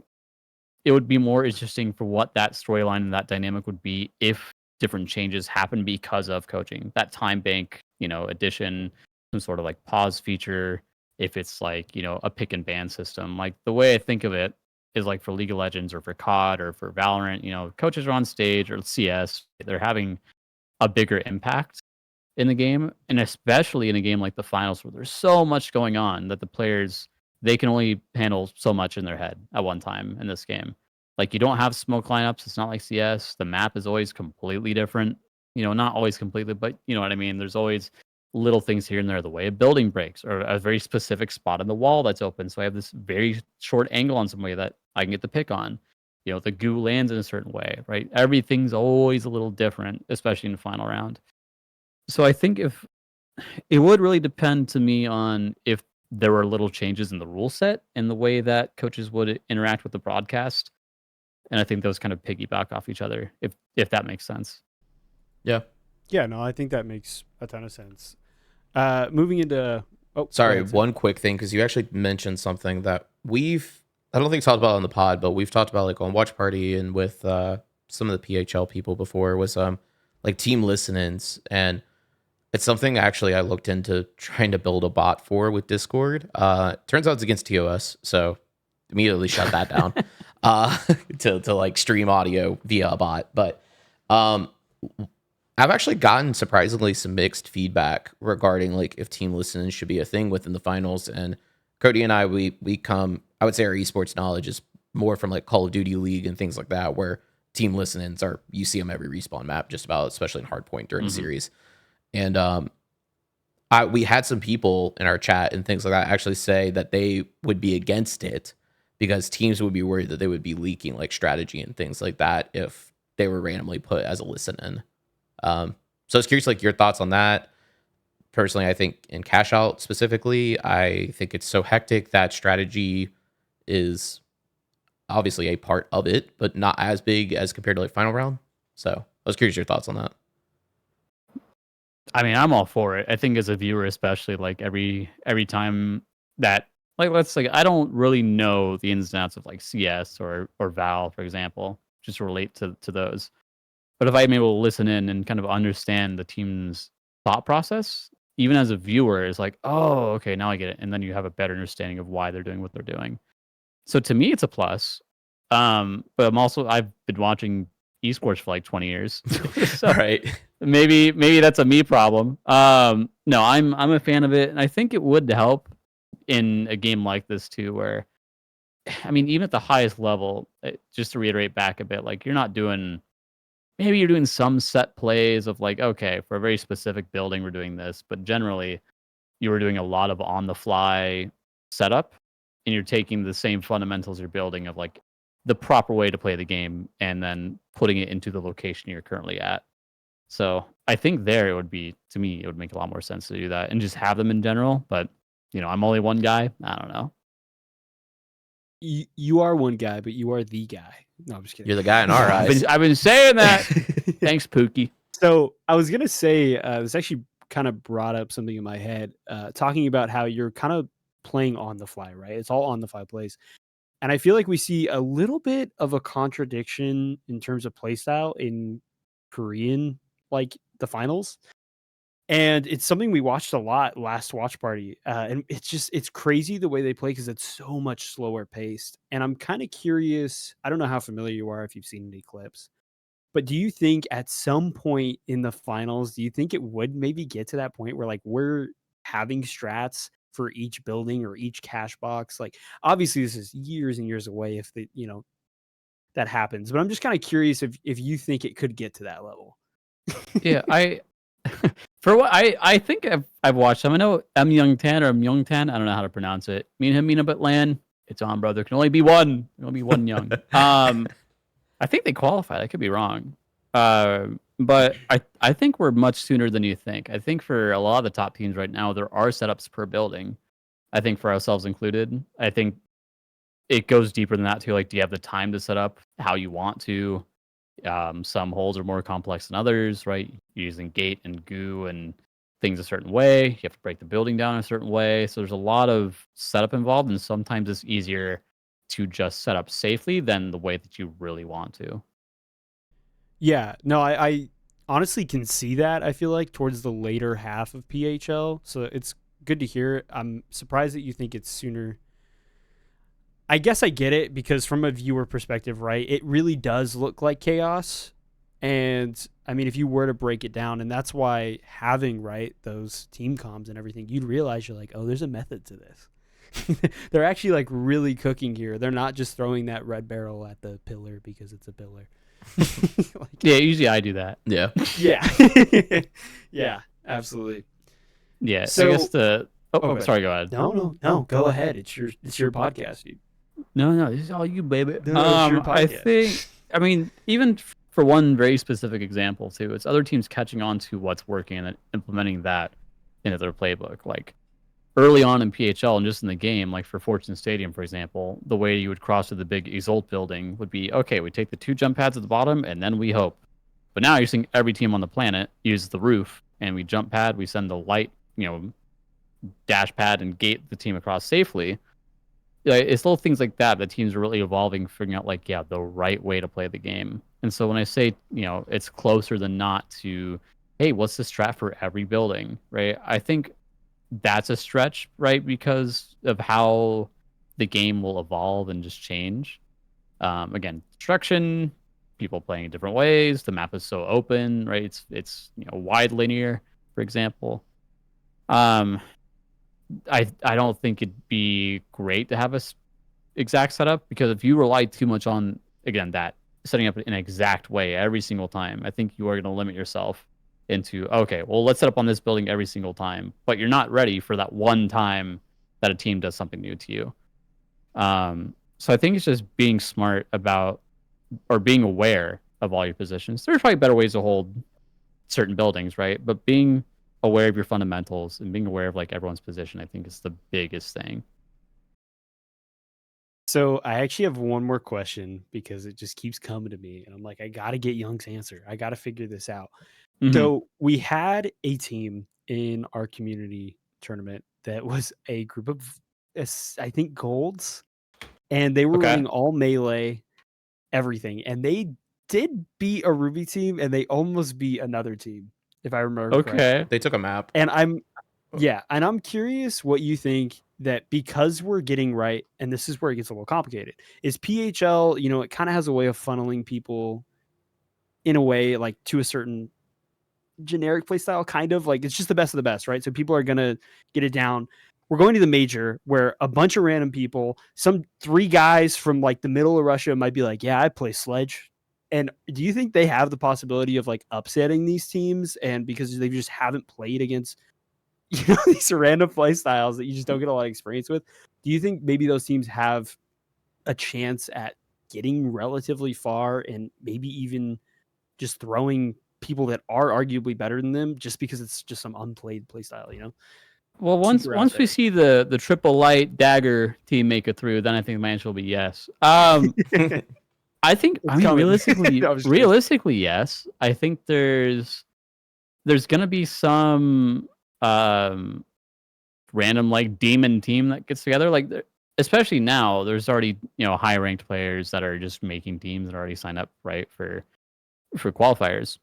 it would be more interesting for what that storyline and that dynamic would be if different changes happen because of coaching. That time bank, addition, some sort of like pause feature, if it's like, a pick and ban system. Like the way I think of it is like for League of Legends or for COD or for Valorant, coaches are on stage or CS, they're having a bigger impact in the game, and especially in a game like the finals where there's so much going on that the players they can only handle so much in their head at one time in this game. Like you don't have smoke lineups. It's not like CS. The map is always completely different. Not always completely, but you know what I mean. There's always little things here and there. The way a building breaks, or a very specific spot on the wall that's open. So I have this very short angle on somebody that I can get the pick on. The goo lands in a certain way, right? Everything's always a little different, especially in the final round. So I think if it would really depend to me on if there were little changes in the rule set and the way that coaches would interact with the broadcast, and I think those kind of piggyback off each other, if that makes sense. Yeah. Yeah, no, I think that makes a ton of sense. Moving into Sorry, go ahead, Sam. one quick thing, because you actually mentioned something that I don't think talked about on the pod, but we've talked about like on Watch Party and with some of the PHL people before, was like team listen-ins. And it's something actually I looked into trying to build a bot for with Discord. Turns out it's against TOS, so immediately shut that down to like stream audio via a bot. But I've actually gotten surprisingly some mixed feedback regarding like if team listening should be a thing within the finals. And Cody and I, we come, I would say our esports knowledge is more from like Call of Duty League and things like that, where team listenings are, you see them every respawn map, just about, especially in hardpoint during the series. And we had some people in our chat and things like that actually say that they would be against it because teams would be worried that they would be leaking like strategy and things like that if they were randomly put as a listen in. So I was curious, like your thoughts on that. Personally, I think in cash out specifically, I think it's so hectic that strategy is obviously a part of it, but not as big as compared to like final round. So I was curious your thoughts on that. I mean, I'm all for it. I think as a viewer, especially like every time that like let's say I don't really know the ins and outs of like CS or Val, for example, just relate to those. But if I'm able to listen in and kind of understand the team's thought process, even as a viewer, it's like, oh, okay, now I get it. And then you have a better understanding of why they're doing what they're doing. So to me, it's a plus. But I've been watching esports for like 20 years. So Right. maybe that's a me problem. No, I'm a fan of it, and I think it would help in a game like this too, where I mean, even at the highest level, just to reiterate back a bit, like maybe you're doing some set plays of like, okay, for a very specific building, we're doing this, but generally you were doing a lot of on the fly setup, and you're taking the same fundamentals you're building of like the proper way to play the game and then putting it into the location you're currently at. So I think there it would be, to me, it would make a lot more sense to do that and just have them in general. But I'm only one guy. I don't know. You are one guy, but you are the guy. No, I'm just kidding. You're the guy in our eyes. I've been saying that. Thanks, Pookie. So I was gonna say, this actually kind of brought up something in my head, talking about how you're kind of playing on the fly, right? It's all on the fly plays, and I feel like we see a little bit of a contradiction in terms of playstyle in Korean, like the finals. And it's something we watched a lot last watch party. And it's crazy the way they play because it's so much slower paced. And I'm kind of curious. I don't know how familiar you are if you've seen any clips, but do you think at some point in the finals, do you think it would maybe get to that point where like we're having strats for each building or each cash box? Like obviously this is years and years away if that happens. But I'm just kind of curious if you think it could get to that level. Yeah, for what I think I've watched him. I know M Young Tan or M Young Tan. I don't know how to pronounce it. Me and him, Mina but Lan. It's on, brother. There can only be one. There can only be one Young. I think they qualified. I could be wrong. But I think we're much sooner than you think. I think for a lot of the top teams right now, there are setups per building. I think for ourselves included. I think it goes deeper than that too. Like, do you have the time to set up how you want to? Some holes are more complex than others, right? You're using gate and goo and things a certain way. You have to break the building down a certain way. So there's a lot of setup involved, and sometimes it's easier to just set up safely than the way that you really want to. Yeah, no, I honestly can see that. I feel like towards the later half of PHL, so it's good to hear. I'm surprised that you think it's sooner. I guess I get it because from a viewer perspective, right, it really does look like chaos. And I mean, if you were to break it down, and that's why having, right, those team comms and everything, you'd realize you're like, oh, there's a method to this. They're actually like really cooking here. They're not just throwing that red barrel at the pillar because it's a pillar. Like, yeah, usually I do that. Yeah. Yeah. Yeah, absolutely. Yeah. So, I guess the sorry, go ahead. No, go ahead. It's your podcast. No, this is all you, baby. No, it's your podcast. I mean, even for one very specific example too, it's other teams catching on to what's working and then implementing that into their playbook. Like early on in PHL and just in the game, like for Fortune Stadium, for example, the way you would cross to the big Exalt building would be, okay, we take the 2 jump pads at the bottom and then we hope. But now you're seeing every team on the planet use the roof and we jump pad, we send the light, dash pad and gate the team across safely. It's little things like that teams are really evolving, figuring out the right way to play the game. And so when I say, it's closer than not to, hey, what's the strat for every building, right? I think that's a stretch, right? Because of how the game will evolve and just change. Again, construction, people playing in different ways. The map is so open, right? It's wide linear, for example. I don't think it'd be great to have a exact setup, because if you rely too much on, again, that setting up in an exact way every single time, I think you are going to limit yourself into, okay, well, let's set up on this building every single time, but you're not ready for that one time that a team does something new to you. So I think it's just being smart about, or being aware of all your positions. There's probably better ways to hold certain buildings, right? But being aware of your fundamentals and being aware of everyone's position, I think, is the biggest thing. So I actually have one more question because it just keeps coming to me, and I'm like, I gotta get Young's answer. I gotta figure this out. Mm-hmm. So we had a team in our community tournament that was a group of, I think, golds, and they were running all melee, everything, and they did beat a Ruby team, and they almost beat another team, if I remember correctly. They took a map. And I'm curious what you think, that because we're getting right, and this is where it gets a little complicated, is PHL, it kind of has a way of funneling people in a way like to a certain generic play style, kind of like it's just the best of the best, right? So people are going to get it down. We're going to the major where a bunch of random people, some 3 guys from the middle of Russia might be like, yeah, I play Sledge. And do you think they have the possibility of upsetting these teams? And because they just haven't played against these random play styles that you just don't get a lot of experience with, do you think maybe those teams have a chance at getting relatively far and maybe even just throwing people that are arguably better than them just because it's just some unplayed play style, Well, once Tinker out we there. see the triple light dagger team make it through, then I think the answer will be yes. I think It's coming. realistically, I was kidding. yes. I think there's gonna be some random like demon team that gets together. Like especially now, there's already high ranked players that are just making teams and already signed up right for qualifiers.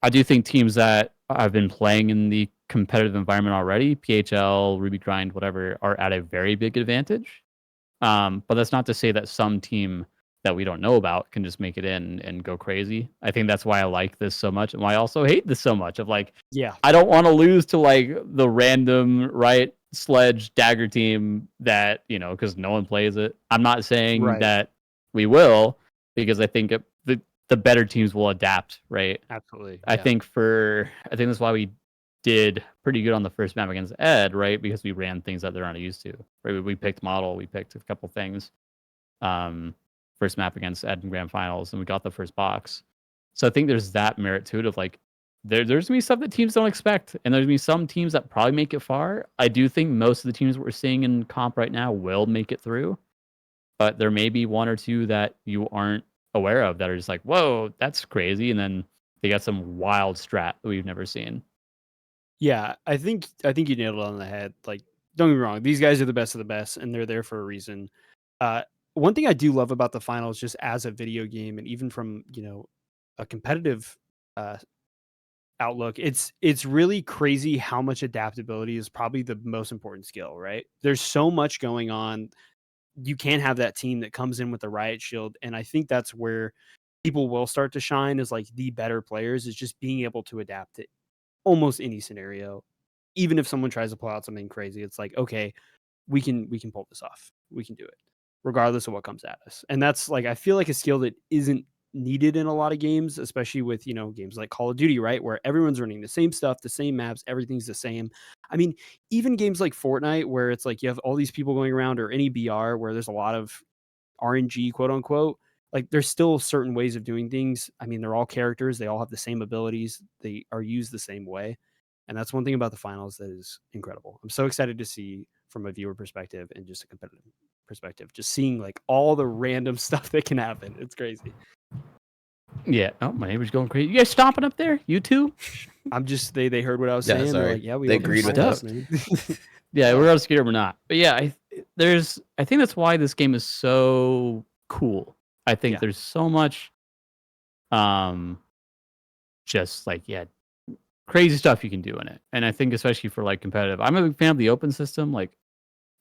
I do think teams that have been playing in the competitive environment already, PHL, Ruby Grind, whatever, are at a very big advantage. But that's not to say that some team that we don't know about can just make it in and go crazy. I think that's why I like this so much and why I also hate this so much. Of like, Yeah. I don't want to lose to like the random right sledge dagger team that because no one plays it. I'm not saying Right. that we will, because I think the better teams will adapt, right? Absolutely. I Yeah. think that's why we did pretty good on the first map against Ed, right? Because we ran things that they're not used to. Right? We picked model, we picked a couple things. First map against Ed in grand finals, and we got the first box. So I think there's that merit to it of like there's gonna be stuff that teams don't expect, and there's gonna be some teams that probably make it far. I do think most of the teams we're seeing in comp right now will make it through, but there may be one or two that you aren't aware of that are just like, whoa, that's crazy, and then they got some wild strat that we've never seen. Yeah, I think you nailed it on the head. Like, don't get me wrong, these guys are the best of the best, and they're there for a reason. One thing I do love about the finals, just as a video game, and even from a competitive uh, outlook, it's really crazy how much adaptability is probably the most important skill. Right? There's so much going on. You can't have that team that comes in with a riot shield, and I think that's where people will start to shine as like the better players, is just being able to adapt to almost any scenario. Even if someone tries to pull out something crazy, it's like, okay, we can pull this off. We can do it regardless of what comes at us. And that's like, I feel like a skill that isn't needed in a lot of games, especially with, games like Call of Duty, right? Where everyone's running the same stuff, the same maps, everything's the same. I mean, even games like Fortnite, where it's like you have all these people going around, or any BR where there's a lot of RNG, quote unquote, like there's still certain ways of doing things. I mean, they're all characters, they all have the same abilities, they are used the same way. And that's one thing about the finals that is incredible. I'm so excited to see from a viewer perspective and just a competitive perspective, just seeing like all the random stuff that can happen. It's crazy. Yeah. Oh, my neighbor's going crazy. You guys stomping up there? You too? I'm just they heard what I was Yeah, saying. They're sorry. like, yeah, we They opened agreed with finals, us. man. Yeah, we're all scared we're not. But yeah, I think that's why this game is so cool. I think Yeah. there's so much just like crazy stuff you can do in it. And I think especially for like competitive, I'm a big fan of the open system, like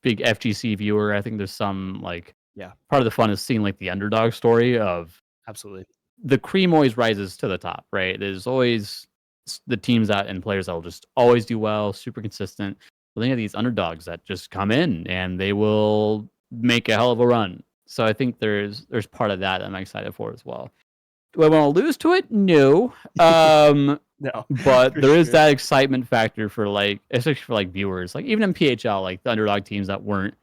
big FGC viewer. I think there's some like Yeah, part of the fun is seeing like the underdog story of absolutely. the cream always rises to the top, right? There's always the teams that and players that will just always do well, super consistent. But then you have these underdogs that just come in and they will make a hell of a run. So I think there's part of that I'm excited for as well. Do I want to lose to it? No. No, But for there is sure. that excitement factor for like, especially for like viewers, like even in PHL, like the underdog teams that weren't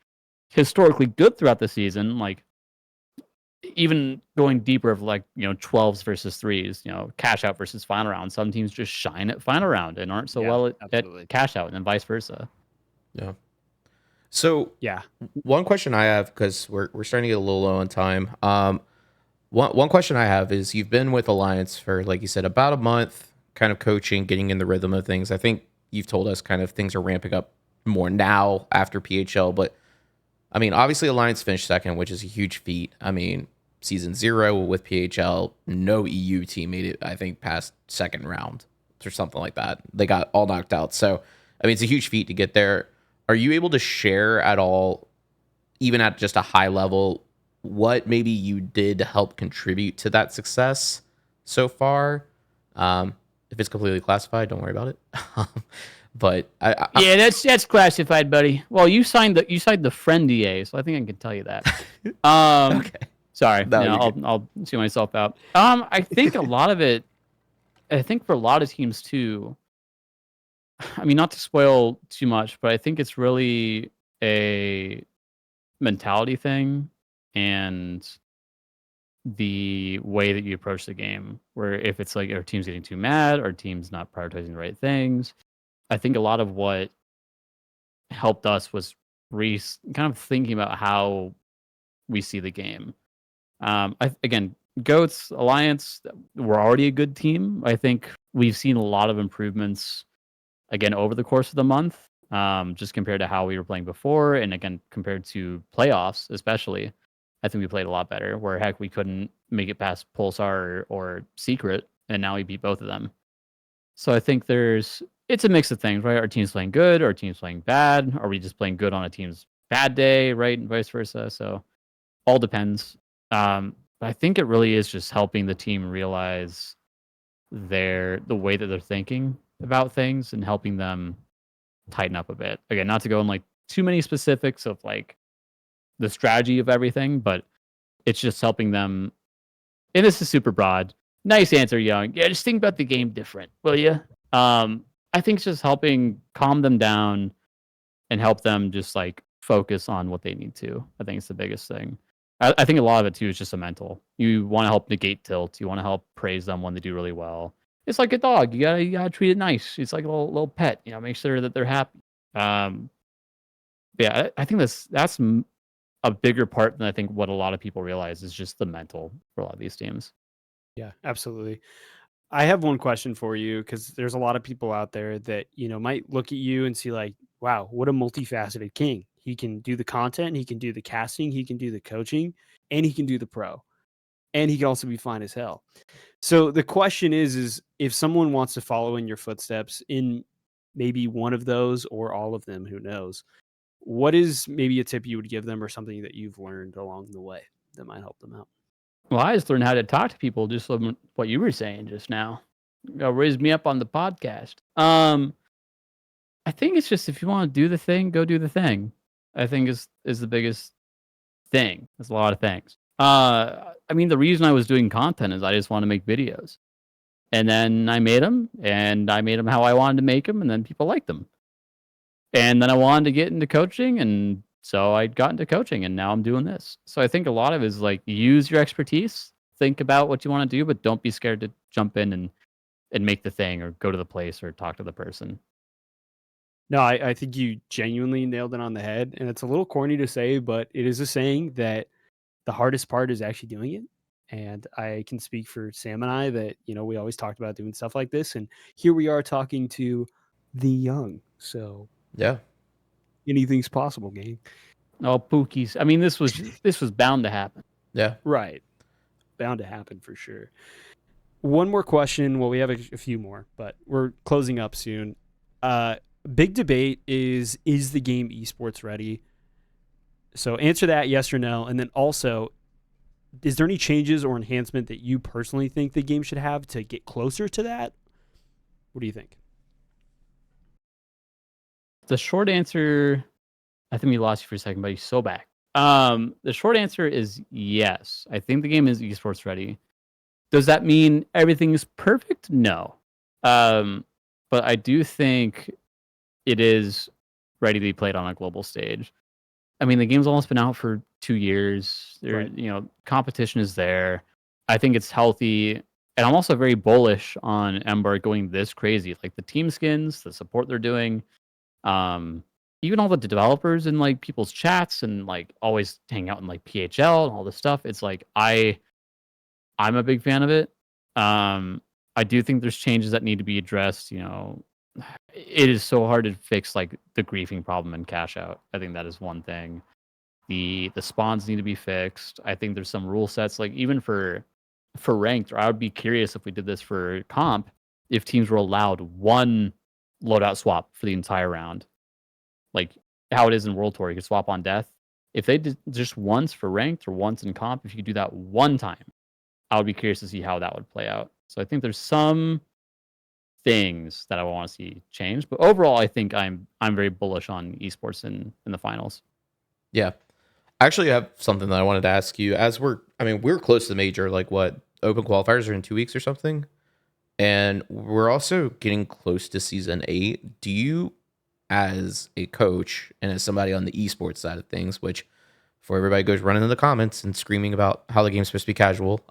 historically good throughout the season, like even going deeper of like 12s versus 3s, cash out versus final round, some teams just shine at final round and aren't so Yeah, well at absolutely. cash out, and then vice versa. Yeah. So Yeah. one question I have, because we're starting to get a little low on time. One question I have is, you've been with Alliance for, like you said, about a month, kind of coaching, getting in the rhythm of things. I think you've told us kind of things are ramping up more now after PHL, but I mean, obviously Alliance finished second, which is a huge feat. I mean, season 0 with PHL, no EU team made it, I think, past second round or something like that. They got all knocked out. So, I mean, it's a huge feat to get there. Are you able to share at all, even at just a high level, what maybe you did to help contribute to that success so far? If it's completely classified, don't worry about it. But Yeah, that's classified, buddy. Well, you signed the friend DA, so I think I can tell you that. okay. Sorry, No, you're good. I'll see myself out. I think a lot of it. I think for a lot of teams too. I mean, not to spoil too much, but I think it's really a mentality thing and the way that you approach the game. Where if it's like, our team's getting too mad, our team's not prioritizing the right things. I think a lot of what helped us was kind of thinking about how we see the game. Again, Goats Alliance, we're already a good team. I think we've seen a lot of improvements again over the course of the month, just compared to how we were playing before, and again compared to playoffs, especially. I think we played a lot better. Where heck, we couldn't make it past Pulsar or Secret, and now we beat both of them. So I think it's a mix of things, right? Our team's playing good, our team's playing bad. Are we just playing good on a team's bad day, right? And vice versa. So all depends. But I think it really is just helping the team realize the way that they're thinking about things and helping them tighten up a bit. Again, not to go in like too many specifics of like the strategy of everything, but it's just helping them. And this is super broad. Nice answer, Young. Yeah, just think about the game different, will you? I think it's just helping calm them down and help them just like focus on what they need to. I think it's the biggest thing. I think a lot of it too is just a mental. You want to help negate tilt. You want to help praise them when they do really well. It's like a dog. You gotta treat it nice. It's like a little pet. Make sure that they're happy. Um, yeah, I think that's a bigger part than I think what a lot of people realize is just the mental for a lot of these teams. Yeah, absolutely. I have one question for you because there's a lot of people out there that, might look at you and see like, wow, what a multifaceted king. He can do the content, he can do the casting, he can do the coaching, and he can do the pro. And he can also be fine as hell. So the question is if someone wants to follow in your footsteps in maybe one of those or all of them, who knows, what is maybe a tip you would give them or something that you've learned along the way that might help them out? Well, I just learned how to talk to people, just from what you were saying just now. Raise me up on the podcast. I think it's just if you want to do the thing, go do the thing. I think is the biggest thing. There's a lot of things. I mean, the reason I was doing content is I just want to make videos, and then I made them, and I made them how I wanted to make them, and then people liked them. And then I wanted to get into coaching, and so I got into coaching, and now I'm doing this. So I think a lot of it is like use your expertise, think about what you want to do, but don't be scared to jump in and make the thing or go to the place or talk to the person. No, I think you genuinely nailed it on the head. And it's a little corny to say, but it is a saying that the hardest part is actually doing it. And I can speak for Sam and I that, we always talked about doing stuff like this. And here we are talking to the young. So Yeah. anything's possible, gang. Oh, Pookies. I mean, this was bound to happen. Yeah. Right. Bound to happen for sure. One more question. Well, we have a few more, but we're closing up soon. Big debate is the game esports ready? So answer that yes or no. And then also, is there any changes or enhancement that you personally think the game should have to get closer to that? What do you think? The short answer, I think we lost you for a second, but you're so back. The short answer is yes. I think the game is esports ready. Does that mean everything is perfect? No. But I do think it is ready to be played on a global stage. I mean, the game's almost been out for 2 years. Right. Competition is there. I think it's healthy. And I'm also very bullish on Ember going this crazy. Like the team skins, the support they're doing, even all the developers in like people's chats and like always hang out in like PHL and all this stuff. It's like I'm a big fan of it. I do think there's changes that need to be addressed. It is so hard to fix like the griefing problem in cash out. I think that is one thing. The spawns need to be fixed. I think there's some rule sets like even for ranked, or I would be curious if we did this for comp, if teams were allowed one loadout swap for the entire round. Like how it is in World Tour, you could swap on death. If they did just once for ranked or once in comp, if you could do that one time, I would be curious to see how that would play out. So I think there's some things that I want to see change, but overall, I think I'm very bullish on esports in the finals. Yeah. I actually have something that I wanted to ask you. We're close to the major, like what, open qualifiers are in 2 weeks or something. And we're also getting close to season 8. Do you, as a coach and as somebody on the esports side of things, which before everybody goes running in the comments and screaming about how the game's supposed to be casual,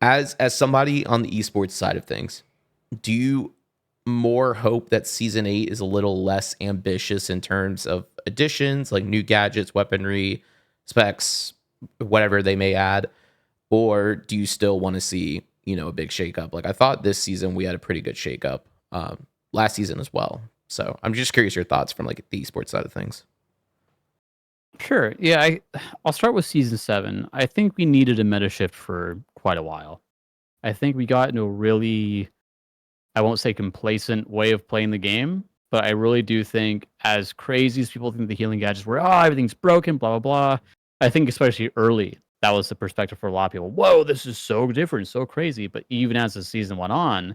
as somebody on the esports side of things, do you more hope that season 8 is a little less ambitious in terms of additions, like new gadgets, weaponry, specs, whatever they may add? Or do you still want to see, a big shakeup? Like I thought this season we had a pretty good shakeup, last season as well. So I'm just curious your thoughts from like the esports side of things. Sure. Yeah, I'll start with season 7. I think we needed a meta shift for quite a while. I think we got into a really, I won't say complacent way of playing the game, but I really do think, as crazy as people think the healing gadgets were, everything's broken, blah, blah, blah. I think especially early, that was the perspective for a lot of people. Whoa, this is so different, so crazy. But even as the season went on,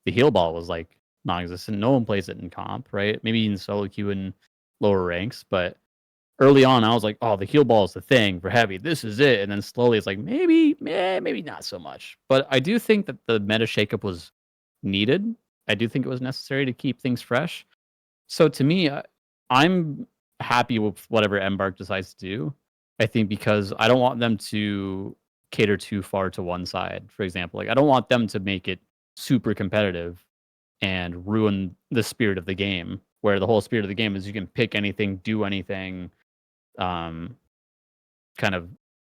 the heal ball was like non-existent. No one plays it in comp, right? Maybe in solo queue and lower ranks, but early on, I was like, "Oh, the heal ball is the thing for heavy. This is it." And then slowly, it's like maybe not so much. But I do think that the meta shakeup was needed. I do think it was necessary to keep things fresh. So to me, I'm happy with whatever Embark decides to do. I think because I don't want them to cater too far to one side. For example, like I don't want them to make it super competitive and ruin the spirit of the game. Where the whole spirit of the game is you can pick anything, do anything, um, kind of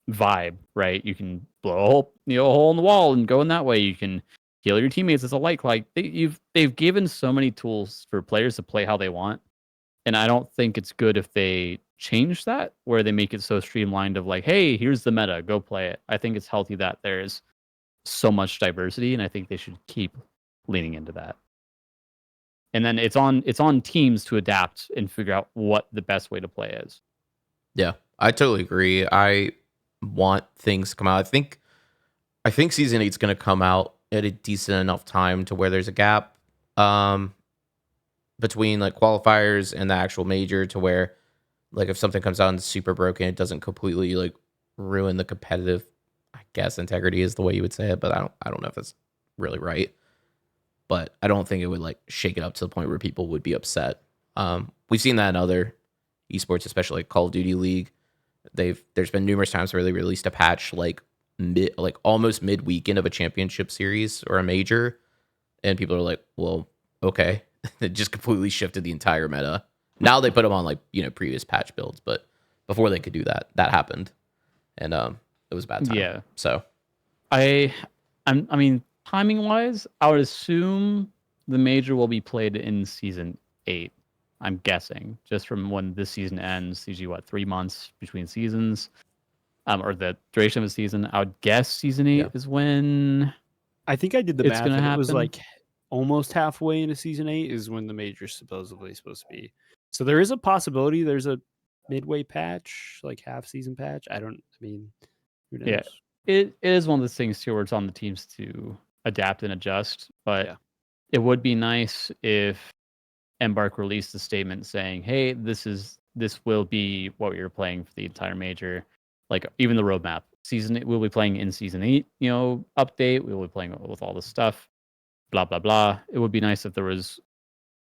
vibe, right? You can blow a hole, a hole in the wall and go in that way. You can heal your teammates as a like they've given so many tools for players to play how they want, and I don't think it's good if they change that where they make it so streamlined of like, hey, here's the meta, go play it. I think it's healthy that there's so much diversity, and I think they should keep leaning into that. And then it's on teams to adapt and figure out what the best way to play is. Yeah, I totally agree. I want things to come out. I think season 8 is going to come out at a decent enough time to where there's a gap between like qualifiers and the actual major, to where like if something comes out and it's super broken, it doesn't completely like ruin the competitive, I guess, integrity is the way you would say it, but I don't know if that's really right. But I don't think it would like shake it up to the point where people would be upset. We've seen that in other esports, especially like Call of Duty League. There's been numerous times where they released a patch like almost mid weekend of a championship series or a major, and people are like, well, okay. It just completely shifted the entire meta. Now they put them on like previous patch builds, but before they could do that, that happened, and it was a bad time. Yeah. So I mean, timing wise, I would assume the major will be played in season 8. I'm guessing, just from when this season ends. Usually, 3 months between seasons, or the duration of a season. I would guess season 8 is when I think I did the it's math, gonna and it happen. was like almost halfway into season 8 is when the major's supposedly supposed to be. So there is a possibility there's a midway patch, like half season patch. Who knows? Yeah, it is one of those things too, where it's on the teams to adapt and adjust. But it would be nice if Embark released a statement saying, "Hey, this will be what you're playing for the entire major." Like even the roadmap season, we'll be playing in season 8. Update. We'll be playing with all this stuff. Blah blah blah. It would be nice if there was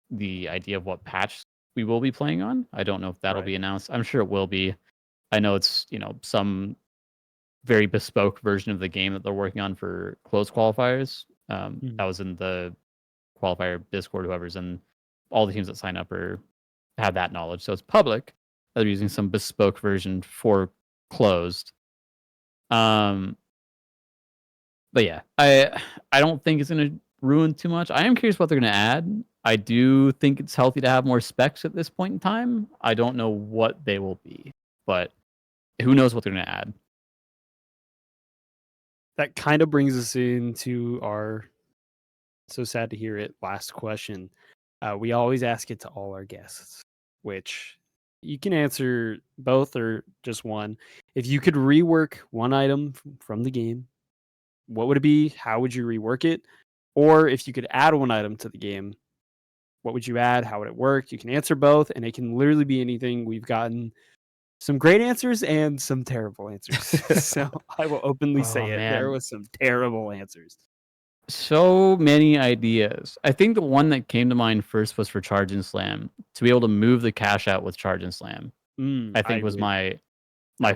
the idea of what patch we will be playing on. I don't know if that'll be announced. I'm sure it will be. I know it's some very bespoke version of the game that they're working on for closed qualifiers. That was in the qualifier Discord. Whoever's in, all the teams that sign up have that knowledge, so it's public. They're using some bespoke version for closed. But yeah, I don't think it's gonna ruin too much. I am curious what they're gonna add. I do think it's healthy to have more specs at this point in time. I don't know what they will be, but who knows what they're gonna add. That kind of brings us into our, so sad to hear it, last question. We always ask it to all our guests, which you can answer both or just one. If you could rework one item from the game, what would it be? How would you rework it? Or if you could add one item to the game, what would you add? How would it work? You can answer both, and it can literally be anything. We've gotten some great answers and some terrible answers. So I will openly say it. Man. There was some terrible answers. So many ideas. I think the one that came to mind first was for Charge and Slam. To be able to move the cash out with Charge and Slam, I think was my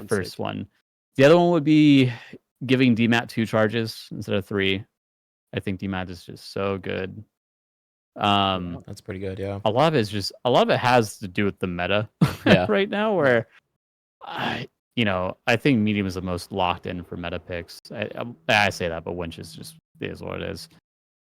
first one. The other one would be giving DMAT 2 charges instead of 3. I think DMAT is just so good. That's pretty good. Yeah. A lot of it has to do with the meta Yeah. right now, where I think medium is the most locked in for meta picks. I say that, but winch is what it is.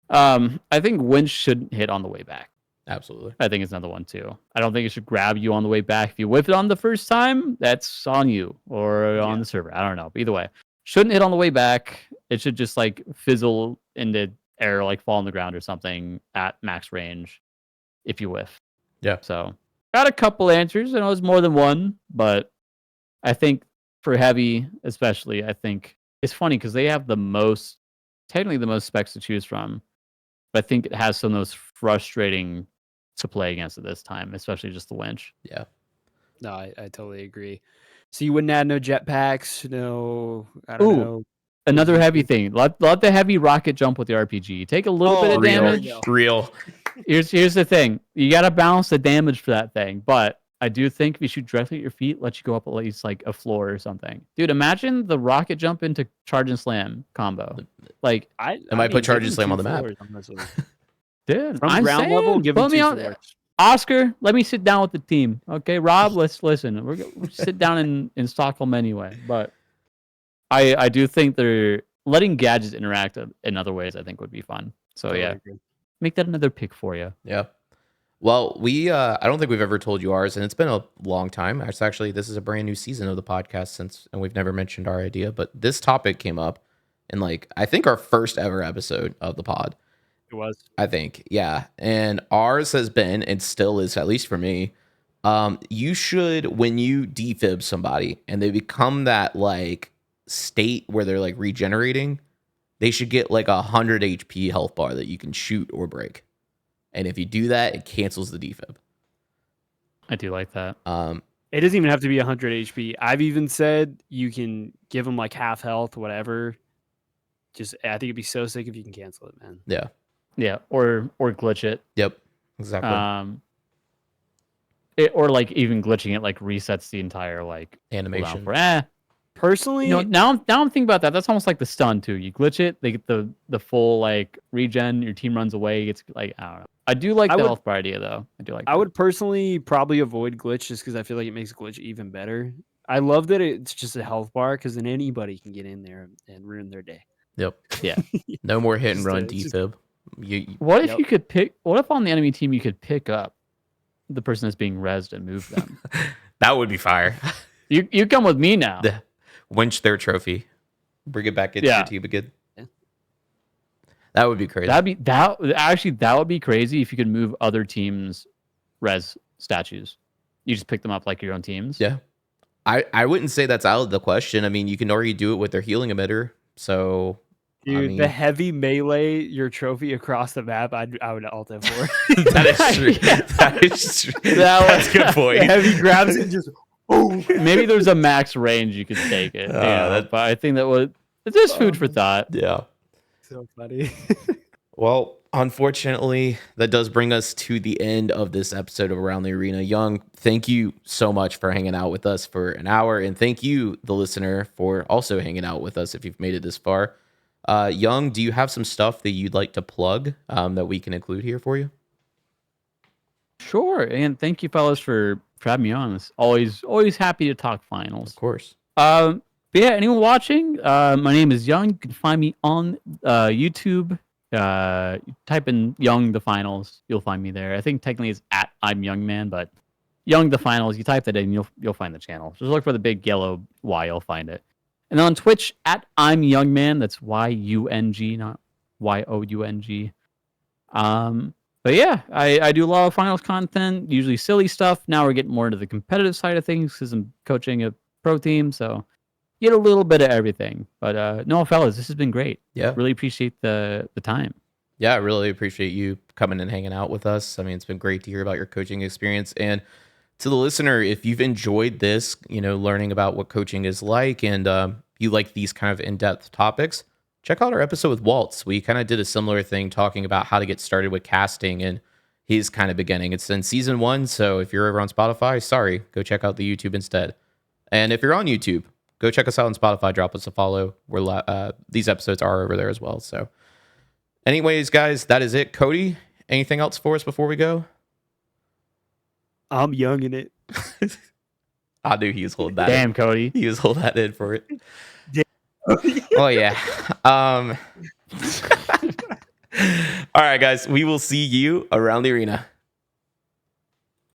I think winch should hit on the way back. Absolutely. I think it's another one too. I don't think it should grab you on the way back. If you whiff it on the first time, that's on you or on the server. I don't know. But either way, shouldn't hit on the way back. It should just like fizzle into air, like fall on the ground or something at max range if you whiff. Yeah. So got a couple answers. I know it's more than one, but I think for heavy, especially, I think it's funny because they have technically the most specs to choose from. But I think it has some of those frustrating to play against at this time, especially just the winch. Yeah. No, I totally agree. So you wouldn't add no jetpacks, I don't know. Another heavy thing. Let the heavy rocket jump with the RPG. Take a little bit of damage. Real. Here's the thing. You got to balance the damage for that thing. But I do think if you shoot directly at your feet, let you go up at least like a floor or something. Dude, imagine the rocket jump into charge and slam combo. Like I might put charge and slam on the map. Dude, From I'm ground saying, level, give him put me 2 on. floors. Oscar, let me sit down with the team. Okay, Rob, let's listen. We'll sit down in Stockholm anyway. But I do think they're letting gadgets interact in other ways. I think would be fun. So Totally yeah, agree. make that another pick for you. Yeah. Well, I don't think we've ever told you ours, and it's been a long time. Actually, this is a brand new season of the podcast and we've never mentioned our idea, but this topic came up in I think our first ever episode of the pod. It was. I think, yeah. And ours has been, and still is, at least for me, you should, when you defib somebody and they become that state where they're regenerating, they should get 100 HP health bar that you can shoot or break. And if you do that, it cancels the defib. I do like that. It doesn't even have to be 100 HP. I've even said you can give them half health, whatever. I think it'd be so sick if you can cancel it, man. Yeah. Yeah, or glitch it. Yep. Exactly. Or even glitching it resets the entire Animation. For, Personally, now I'm thinking about that. That's almost like the stun too. You glitch it, they get the full regen. Your team runs away. It's I don't know. I do like the health bar idea though. I do like. I would personally probably avoid glitch just because I feel like it makes glitch even better. I love that it's just a health bar because then anybody can get in there and ruin their day. Yep. Yeah. No more hit and run defib. What if you could pick? What if on the enemy team you could pick up the person that's being rezzed and move them? That would be fire. You come with me now. Winch their trophy, bring it back into your team again. Yeah. That would be crazy. That would be crazy if you could move other teams' res statues. You just pick them up like your own teams. Yeah, I wouldn't say that's out of the question. I mean, you can already do it with their healing emitter. So, dude, the heavy melee your trophy across the map, I would ult it for. That is true. That is true. That's a good point. The heavy grabs it and just. Oh, maybe there's a max range you could take it. But I think it's just food for thought. Yeah. So funny. Well, unfortunately, that does bring us to the end of this episode of Around the Arena. Young, thank you so much for hanging out with us for an hour. And thank you, the listener, for also hanging out with us if you've made it this far. Young, do you have some stuff that you'd like to plug that we can include here for you? Sure. And thank you, fellas, for having me on. It's always happy to talk finals. Of course. But yeah, anyone watching, my name is Young. You can find me on YouTube. Type in Young the Finals. You'll find me there. I think technically it's at I'm Young Man, but Young the Finals. You type that in, you'll find the channel. Just look for the big yellow Y. You'll find it. And then on Twitch at I'm Young Man. That's YUNG, not YOUNG. But yeah, I do a lot of finals content, usually silly stuff. Now we're getting more into the competitive side of things because I'm coaching a pro team, so get a little bit of everything. But no, fellas, this has been great. Yeah, really appreciate the time. Yeah, I really appreciate you coming and hanging out with us. I mean, it's been great to hear about your coaching experience. And to the listener, if you've enjoyed this, learning about what coaching is like, and you like these kind of in-depth topics, check out our episode with Waltz. We kind of did a similar thing talking about how to get started with casting and his kind of beginning. It's in season 1, so if you're over on Spotify, sorry, go check out the YouTube instead. And if you're on YouTube, go check us out on Spotify, drop us a follow. These episodes are over there as well. So anyways, guys, that is it. Cody, Anything else for us before we go? I'm young in it. I knew he was holding that. Damn, in. Cody. He was holding that in for it. Damn. Oh yeah. All right, guys. We will see you around the arena.